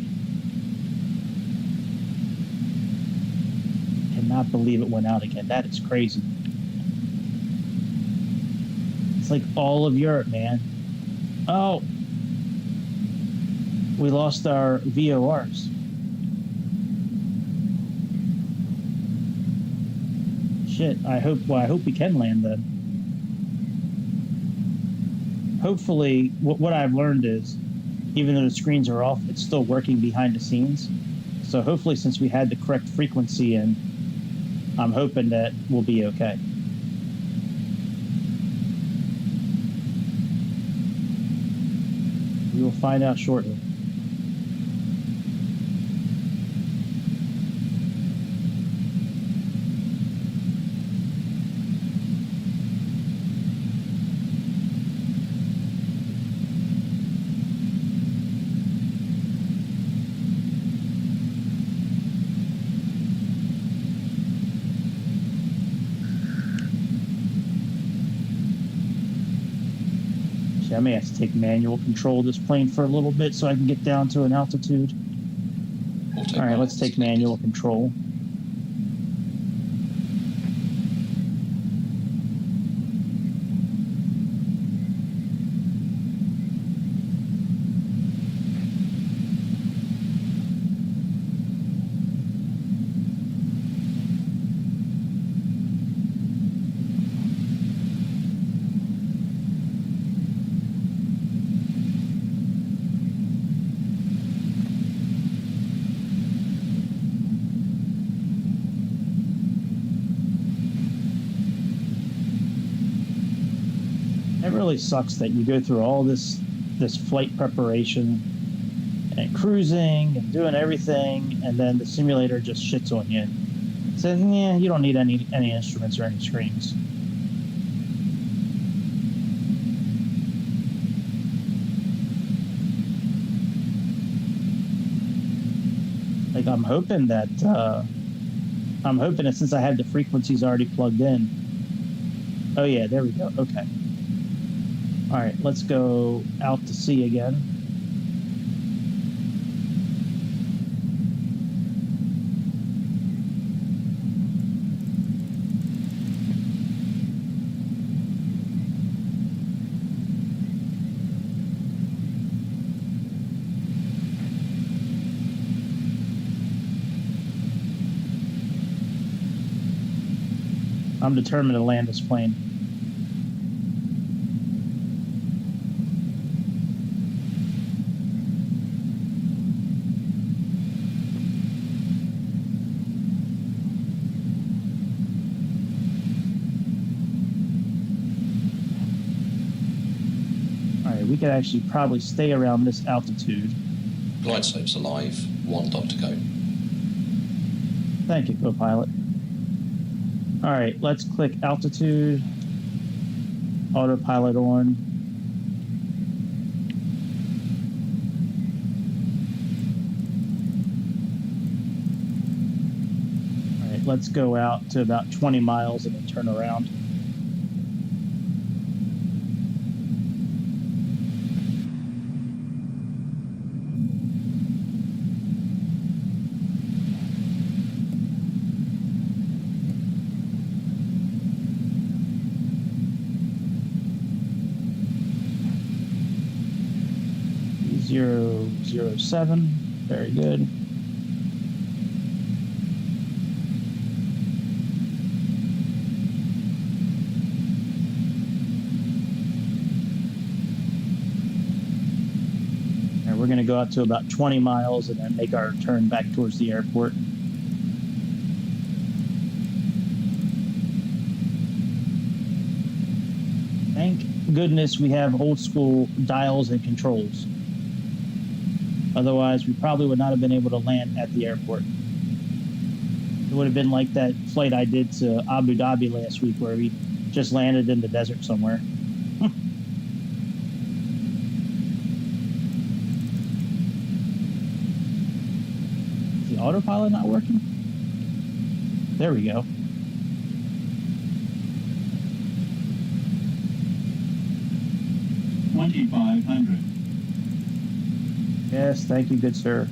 Cannot believe it went out again. That is crazy. It's like all of Europe, man. Oh, we lost our VORs. Shit. I hope we can land them. Hopefully, what I've learned is, even though the screens are off, it's still working behind the scenes. So hopefully, since we had the correct frequency in, I'm hoping that we'll be okay. We will find out shortly. I may have to take manual control of this plane for a little bit so I can get down to an altitude. All right, let's take manual control. It really sucks that you go through all this flight preparation and cruising and doing everything, and then the simulator just shits on you. Says, yeah, you don't need any instruments or any screens. Like, I'm hoping that since I had the frequencies already plugged in. Oh yeah, there we go. Okay. All right, let's go out to sea again. I'm determined to land this plane. We could actually probably stay around this altitude. Glide slope's alive, 1 dot to go. Thank you, co-pilot. All right, let's click altitude, autopilot on. All right, let's go out to about 20 miles and then turn around. Zero 07, very good. And we're going to go out to about 20 miles and then make our turn back towards the airport. Thank goodness we have old school dials and controls. Otherwise, we probably would not have been able to land at the airport. It would have been like that flight I did to Abu Dhabi last week where we just landed in the desert somewhere. autopilot not working? There we go. $2,500. Yes, thank you, good sir.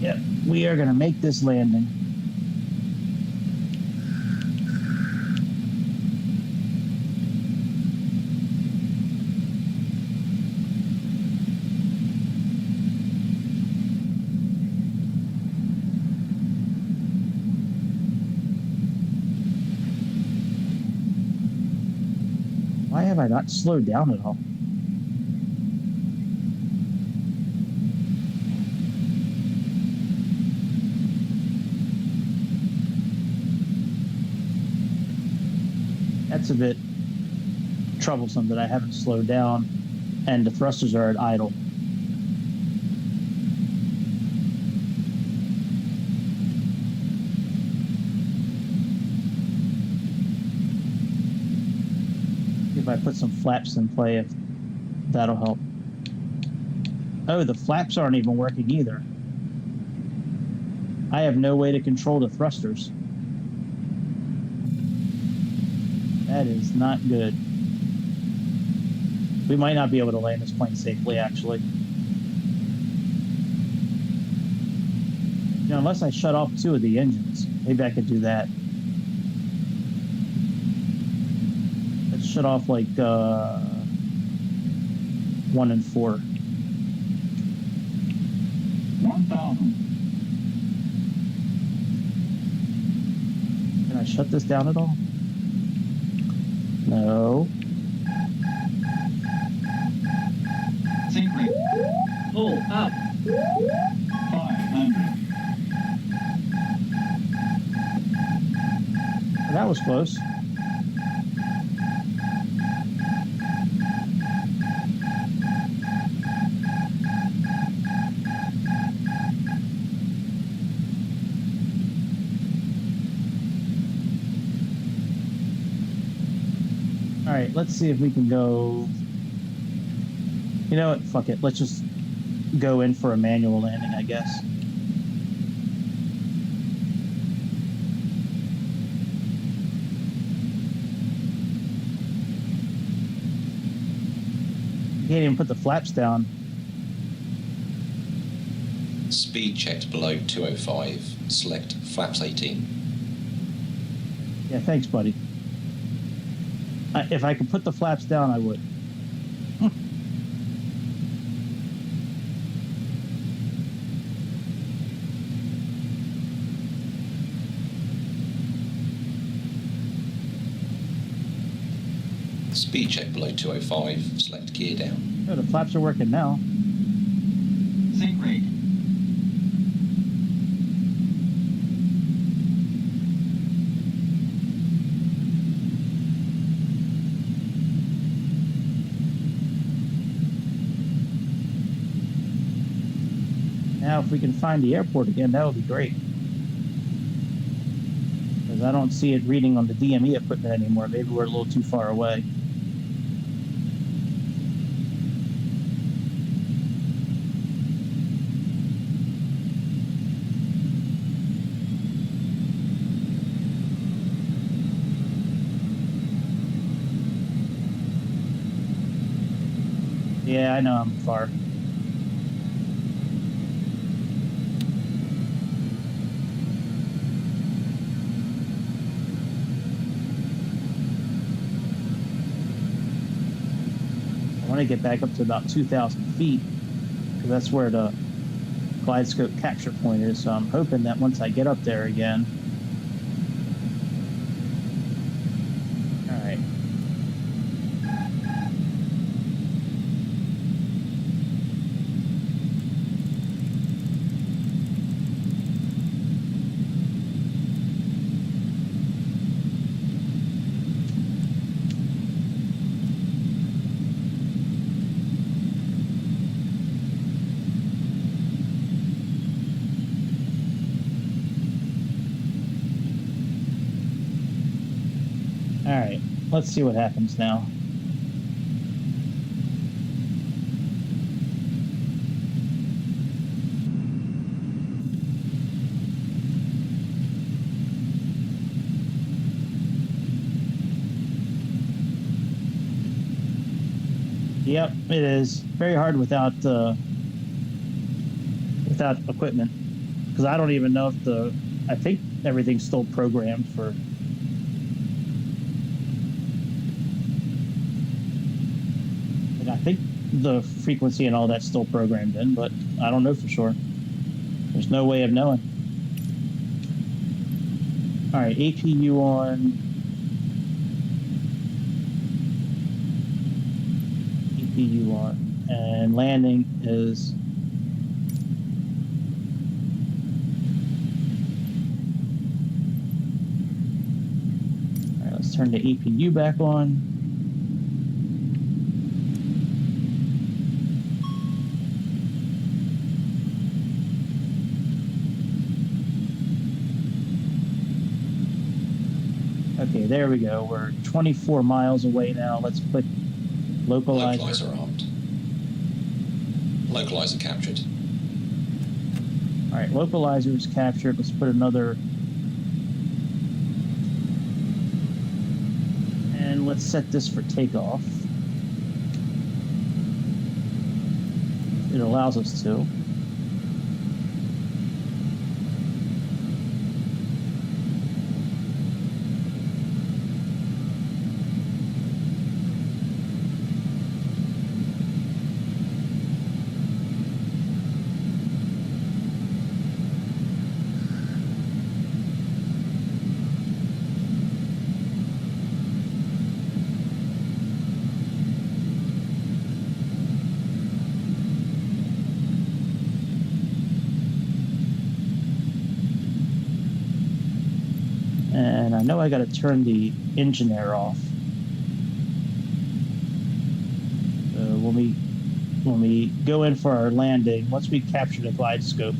Yep, we are going to make this landing. Why have I not slowed down at all? That's a bit troublesome that I haven't slowed down and the thrusters are at idle. If I put some flaps in play, if that'll help. Oh, the flaps aren't even working either. I have no way to control the thrusters. That is not good. We might not be able to land this plane safely, actually. You know, unless I shut off 2 of the engines. Maybe I could do that. Let's shut off like 1 and 4. 1,000. Can I shut this down at all? No. Sink rate. Pull up. 500. That was close. All right, let's see if we can go. You know what? Fuck it. Let's just go in for a manual landing, I guess. You can't even put the flaps down. Speed checked below 205. Select flaps 18. Yeah, thanks, buddy. If I could put the flaps down, I would. Speed check below 205. Select gear down. Oh, the flaps are working now. Sink rate. Now, if we can find the airport again, that would be great. Because I don't see it reading on the DME equipment anymore. Maybe we're a little too far away. Yeah, I know I'm far. I want to get back up to about 2,000 feet because that's where the glide scope capture point is. So I'm hoping that once I get up there again. All right. All right, let's see what happens now. Yep, it is very hard without equipment, because I don't even know if I think everything's still programmed for. And I think the frequency and all that's still programmed in, but I don't know for sure. There's no way of knowing. All right, APU on. APU on. And landing is. All right, let's turn the APU back on. Okay, there we go. We're 24 miles away now. Let's put localizer. Localizer armed. Localizer captured. All right, localizer is captured. Let's put another. And let's set this for takeoff. It allows us to. And I know I got to turn the engine air off. When we go in for our landing, once we capture the glide scope,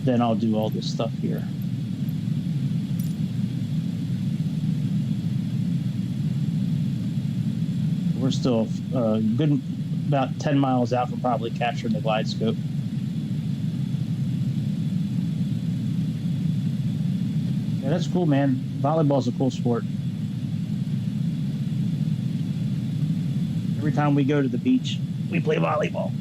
then I'll do all this stuff here. We're still good about 10 miles out from probably capturing the glide scope. Yeah, that's cool, man. Volleyball's a cool sport. Every time we go to the beach, we play volleyball.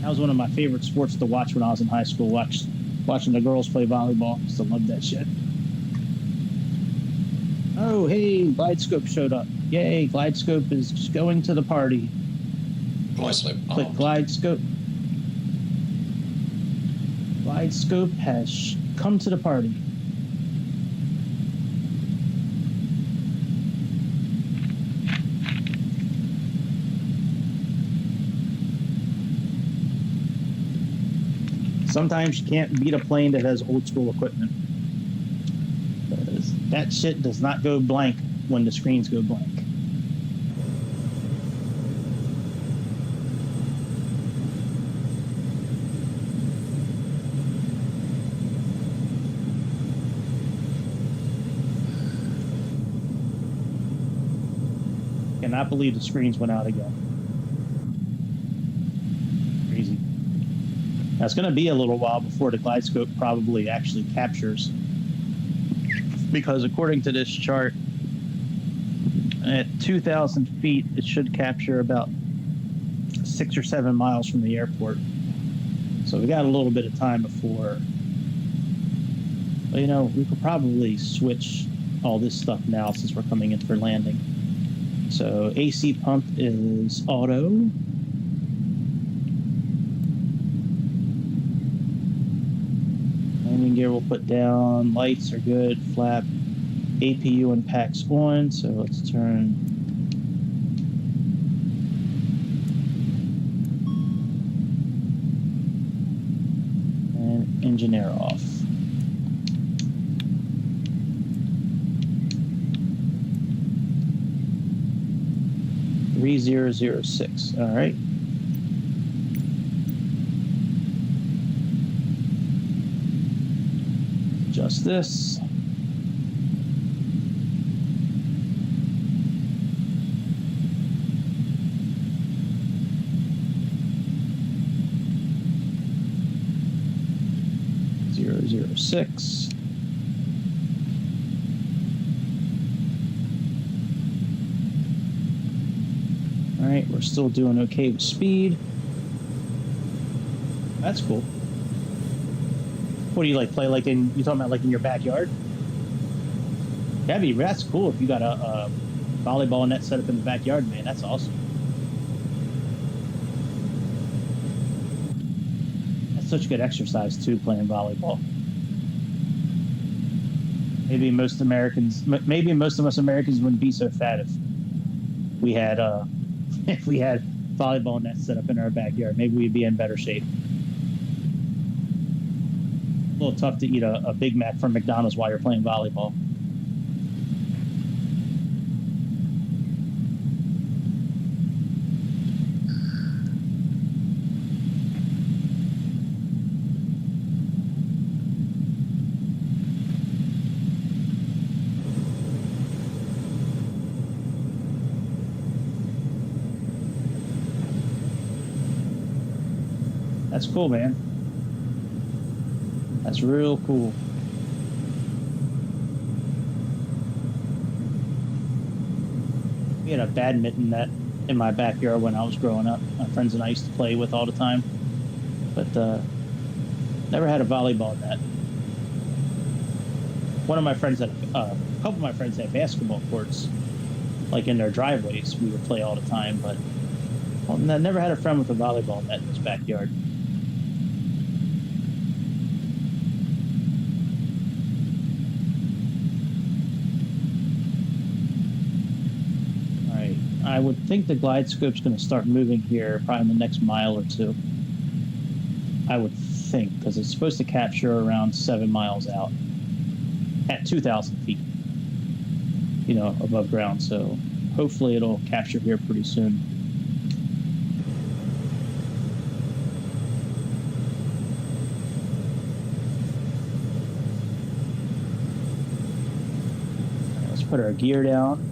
That was one of my favorite sports to watch when I was in high school. Watching the girls play volleyball. Still love that shit. Oh, hey, glide scope showed up. Yay, glide scope is just going to the party. Glide scope Click armed. glide scope. Glide scope has come to the party. Sometimes you can't beat a plane that has old school equipment. That shit does not go blank when the screens go blank. Cannot believe the screens went out again. Crazy. Now it's going to be a little while before the glide scope probably actually captures, because according to this chart, at 2,000 feet, it should capture about 6 or 7 miles from the airport. So we got a little bit of time before. Well, you know, we could probably switch all this stuff now since we're coming in for landing. So AC pump is auto. Landing gear we'll put down. Lights are good. Flap. APU and packs on. So let's turn. And engine air off. .3006. All right. Adjust this. .006. All right, we're still doing okay with speed. That's cool. What do you like? Play like in? You talking about like in your backyard? That's cool. If you got a volleyball net set up in the backyard, man, that's awesome. That's such good exercise too, playing volleyball. Maybe most of us Americans wouldn't be so fat if we had if we had volleyball nets set up in our backyard. Maybe we'd be in better shape. A little tough to eat a Big Mac from McDonald's while you're playing volleyball. That's cool, man. That's real cool. We had a badminton net in my backyard when I was growing up. My friends and I used to play with all the time, but never had a volleyball net. One of my friends had a couple of my friends had basketball courts, like in their driveways. We would play all the time, but I never had a friend with a volleyball net in his backyard. I would think the glide scope's going to start moving here probably in the next mile or two. I would think, because it's supposed to capture around 7 miles out at 2,000 feet, above ground. So hopefully it'll capture here pretty soon. Let's put our gear down.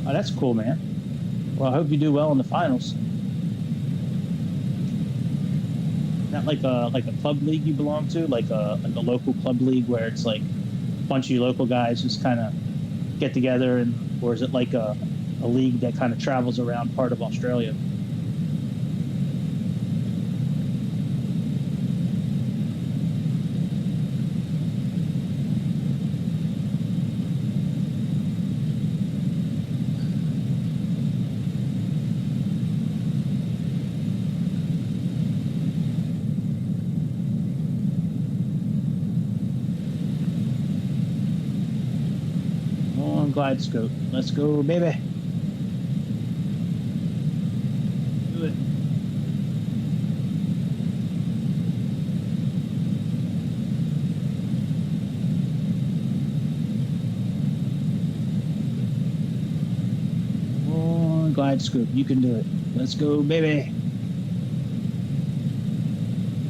Oh, that's cool, man. Well, I hope you do well in the finals. Not like a club league you belong to, like a local club league where it's like a bunch of you local guys just kind of get together, or is it like a league that kind of travels around part of Australia? Glide scope. Let's go, baby. Do it. Oh, glide scope. You can do it. Let's go, baby.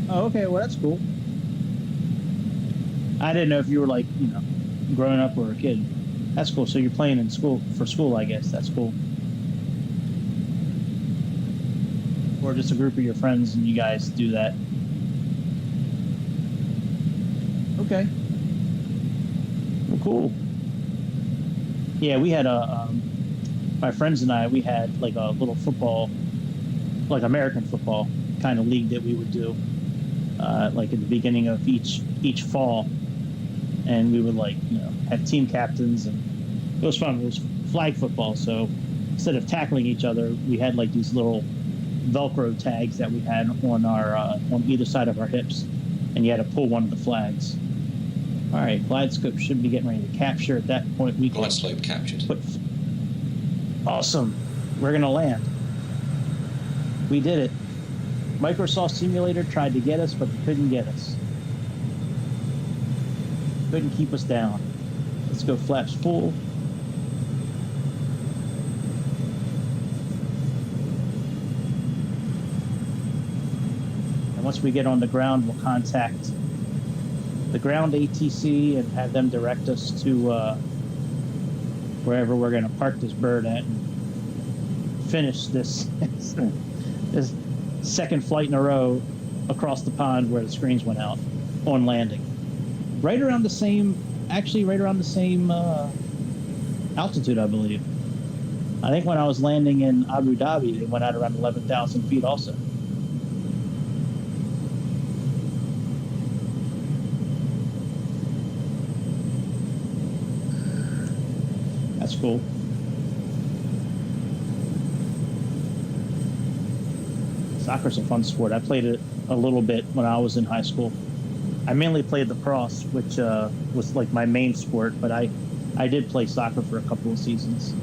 Oh, okay. Well, that's cool. I didn't know if you were like, growing up or a kid. That's cool. So you're playing in school for school, I guess. That's cool. Or just a group of your friends and you guys do that. Okay. Well, cool. Yeah, we had my friends and I, we had like a little football, like American football kind of league that we would do, like at the beginning of each fall. And we would have team captains, and it was fun. It was flag football, so instead of tackling each other, we had like these little Velcro tags that we had on our on either side of our hips, and you had to pull one of the flags. All right, glide scope should be getting ready to capture. At that point, we glide slope captured. Awesome, we're gonna land. We did it. Microsoft Simulator tried to get us, but they couldn't get us. Couldn't keep us down. Let's go flaps full. And once once we get on the ground, we'll contact the ground ATC and have them direct us to wherever we're going to park this bird at and finish this this second flight in a row across the pond where the screens went out on landing. Right around the same altitude, I believe. I think when I was landing in Abu Dhabi, they went out around 11,000 feet also. That's cool. Soccer's a fun sport. I played it a little bit when I was in high school. I mainly played lacrosse, which was like my main sport, but I did play soccer for a couple of seasons.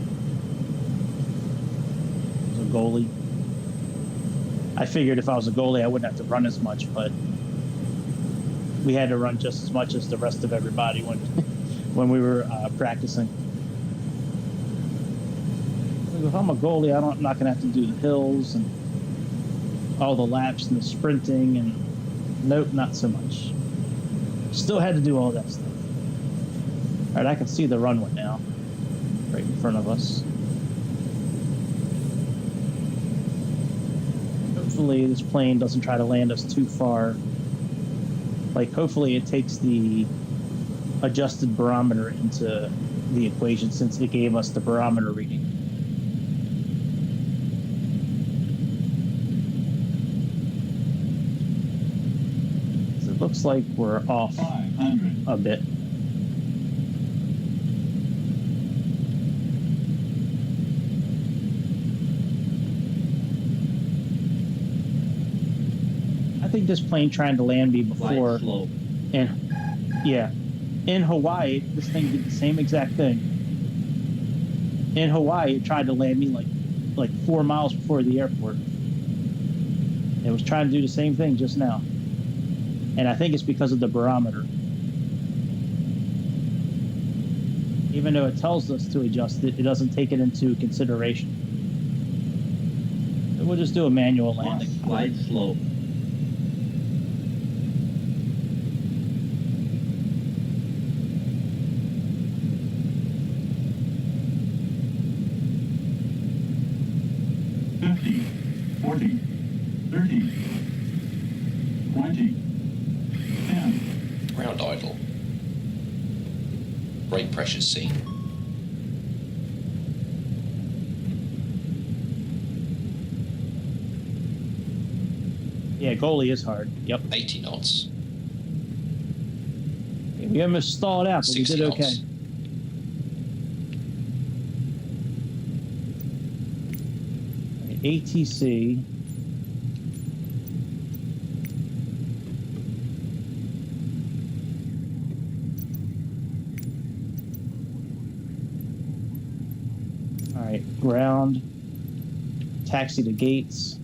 I was a goalie. I figured if I was a goalie, I wouldn't have to run as much, but we had to run just as much as the rest of everybody when we were practicing. If I'm a goalie, I'm not going to have to do the hills and all the laps and the sprinting, and nope, not so much. Still had to do all that stuff. All right, I can see the runway now, right in front of us. Hopefully this plane doesn't try to land us too far. Like, hopefully it takes the adjusted barometer into the equation, since it gave us the barometer reading. It looks like we're off 500. a bit. I think this plane tried to land me before. And yeah, in Hawaii, this thing did the same exact thing. In Hawaii, it tried to land me like 4 miles before the airport. It was trying to do the same thing just now. And I think it's because of the barometer. Even though it tells us to adjust it, it doesn't take it into consideration. So we'll just do a manual landing. Glide slope. Ground idle. Brake pressure seen. Yeah, goalie is hard. Yep. 80 knots. We almost stalled out, but we 60 did okay. knots. ATC. All right, ground. Taxi to gates.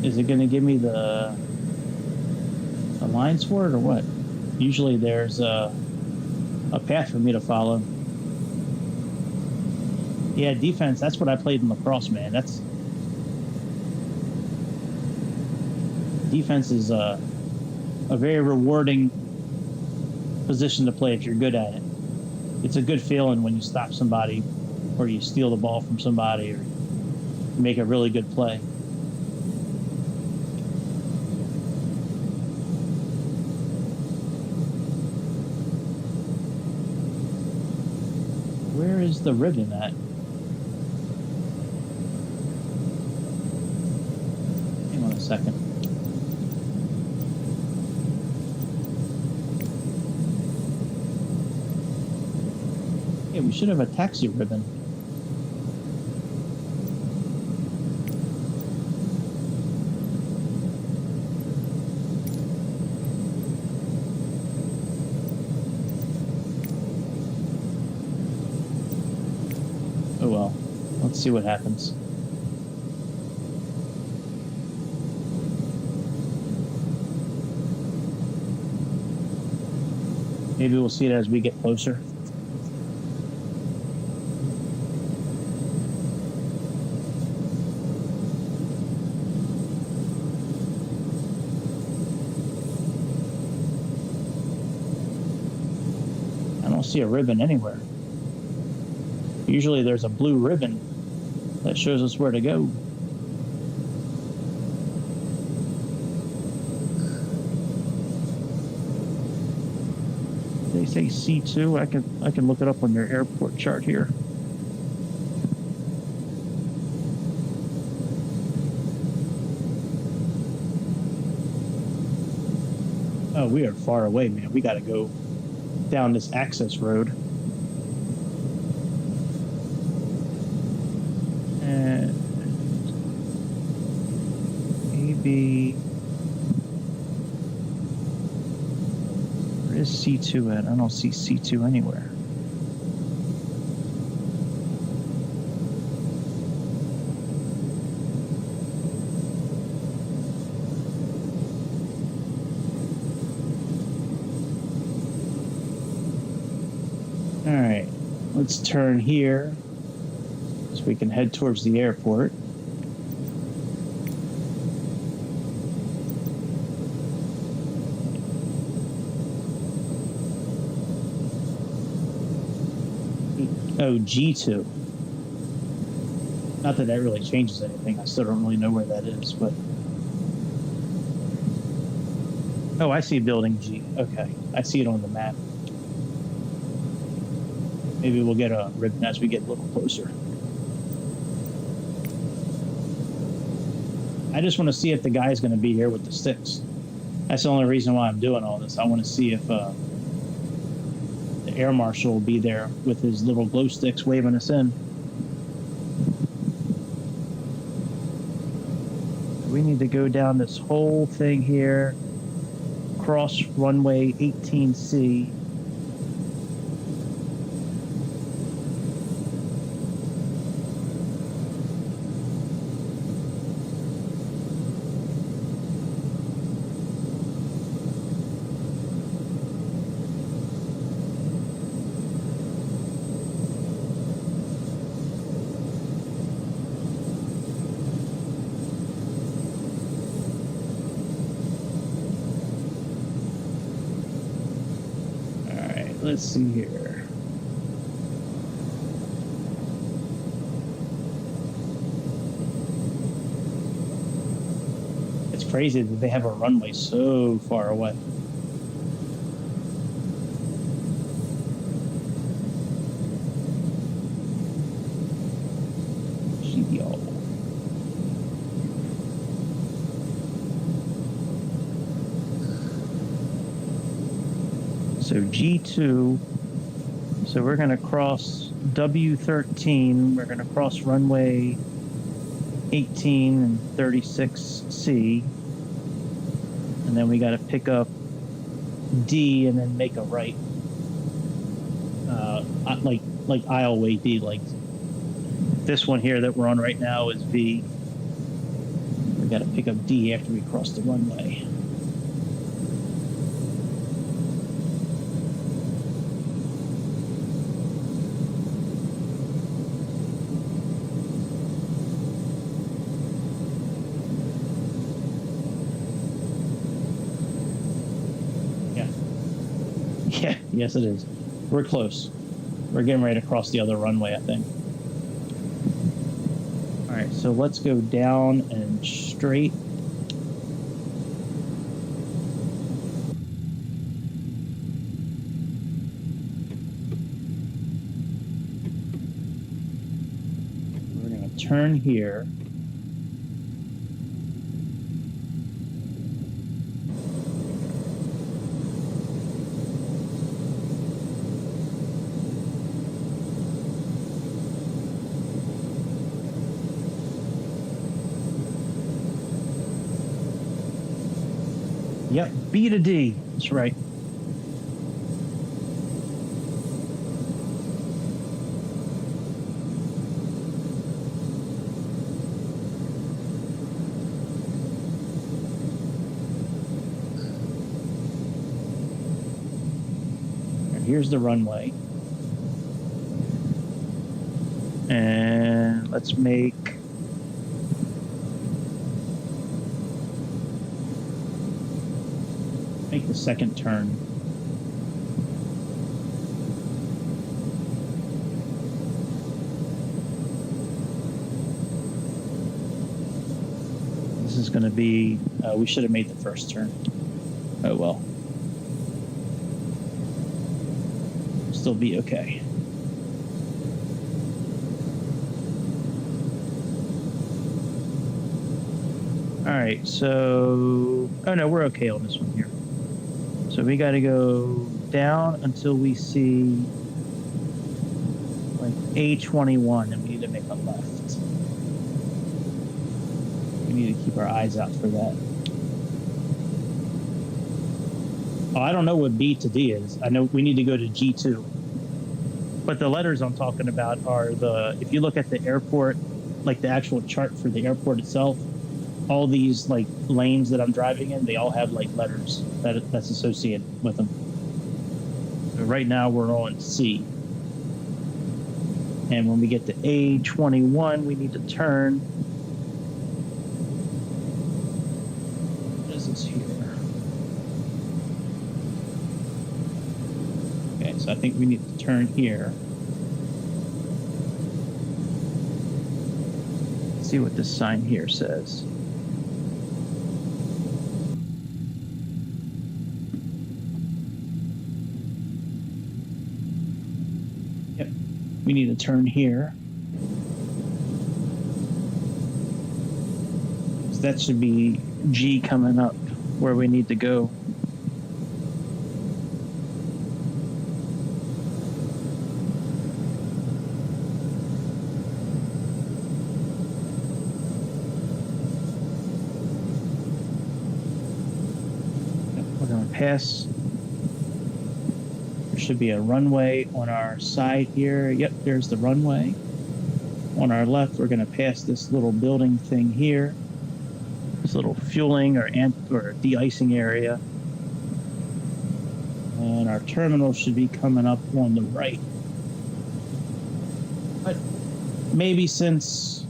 Is it going to give me the lines for it or what? Usually there's a path for me to follow. Yeah, defense, that's what I played in lacrosse, man. Defense is a very rewarding position to play if you're good at it. It's a good feeling when you stop somebody or you steal the ball from somebody or make a really good play. Where is the ribbon at? Hang on a second. Yeah, Yeah, we should have a taxi ribbon. Oh well. Let's see what happens. Maybe we'll see it as we get closer. I don't see a ribbon anywhere. Usually there's a blue ribbon that shows us where to go. They say C2. I can look it up on your airport chart here. Oh, we are far away, man. We got to go down this access road. And maybe where is C2 at? I don't see C2 anywhere. All right, let's turn here so we can head towards the airport. Oh, G2. Not that that really changes anything. I still don't really know where that is, but... Oh, I see building G. Okay, I see it on the map. Maybe we'll get a ribbon as we get a little closer. I just want to see if the guy's going to be here with the sticks. That's the only reason why I'm doing all this. I want to see if the air marshal will be there with his little glow sticks waving us in. We need to go down this whole thing here, cross runway 18C. Let's see here. It's crazy that they have a runway so far away. So G2, so we're going to cross W13, we're going to cross runway 18 and 36C, and then we got to pick up D and then make a right, like aisleway D, like this one here that we're on right now is V. We got to pick up D after we cross the runway. Yeah, yes it is. We're close. We're getting ready to cross the other runway, I think. All right, so let's go down and straight. We're going to turn here. Yep, B to D. That's right. And here's the runway. And let's make the second turn. This is going to be, we should have made the first turn. Oh well. Still be okay. All right, so, oh no, we're okay on this one here. So we got to go down until we see like A21, and we need to make a left. We need to keep our eyes out for that. Oh, I don't know what B to D is. I know we need to go to G2. But the letters I'm talking about are if you look at the airport, like the actual chart for the airport itself, all these like lanes that I'm driving in, they all have like letters that's associated with them. But right now we're on C. And when we get to A21, we need to turn. What is this here? Okay, so I think we need to turn here. Let's see what this sign here says. Yep, we need to turn here. So that should be G coming up where we need to go. Pass. There should be a runway on our side here. Yep, there's the runway. On our left, we're going to pass this little building thing here. This little fueling or de-icing area. And our terminal should be coming up on the right. But maybe since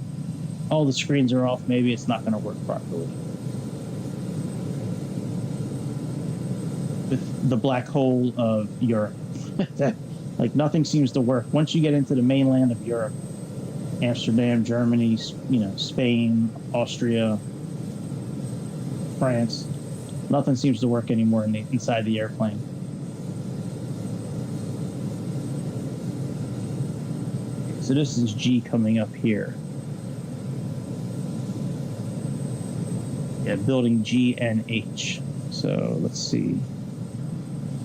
all the screens are off, maybe it's not going to work properly. With the black hole of Europe. Like nothing seems to work. Once you get into the mainland of Europe, Amsterdam, Germany, Spain, Austria, France, nothing seems to work anymore inside the airplane. So this is G coming up here. Yeah, building G and H. So let's see.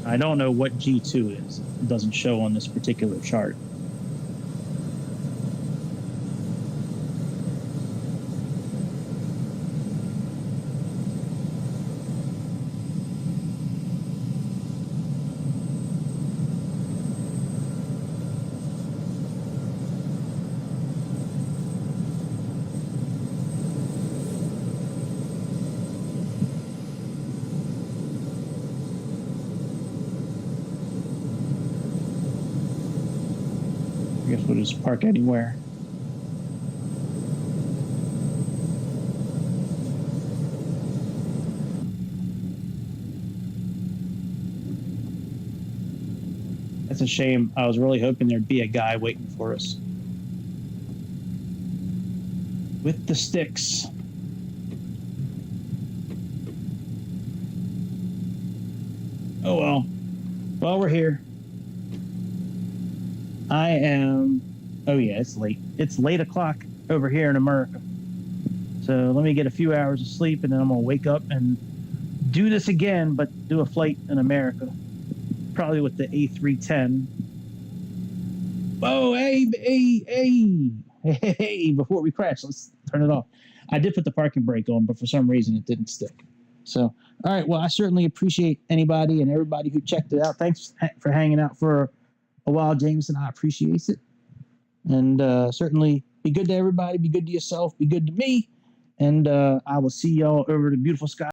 I don't know what G2 is. It doesn't show on this particular chart. I guess we'll just park anywhere. That's a shame. I was really hoping there'd be a guy waiting for us. With the sticks. Oh well. Well, we're here. Oh yeah, it's late. It's late o'clock over here in America. So let me get a few hours of sleep and then I'm going to wake up and do this again, but do a flight in America. Probably with the A310. Oh, hey, before we crash, let's turn it off. I did put the parking brake on, but for some reason it didn't stick. So, all right. Well, I certainly appreciate anybody and everybody who checked it out. Thanks for hanging out for a while, Jameson. I appreciate it. And certainly be good to everybody. Be good to yourself. Be good to me. And I will see y'all over the beautiful sky.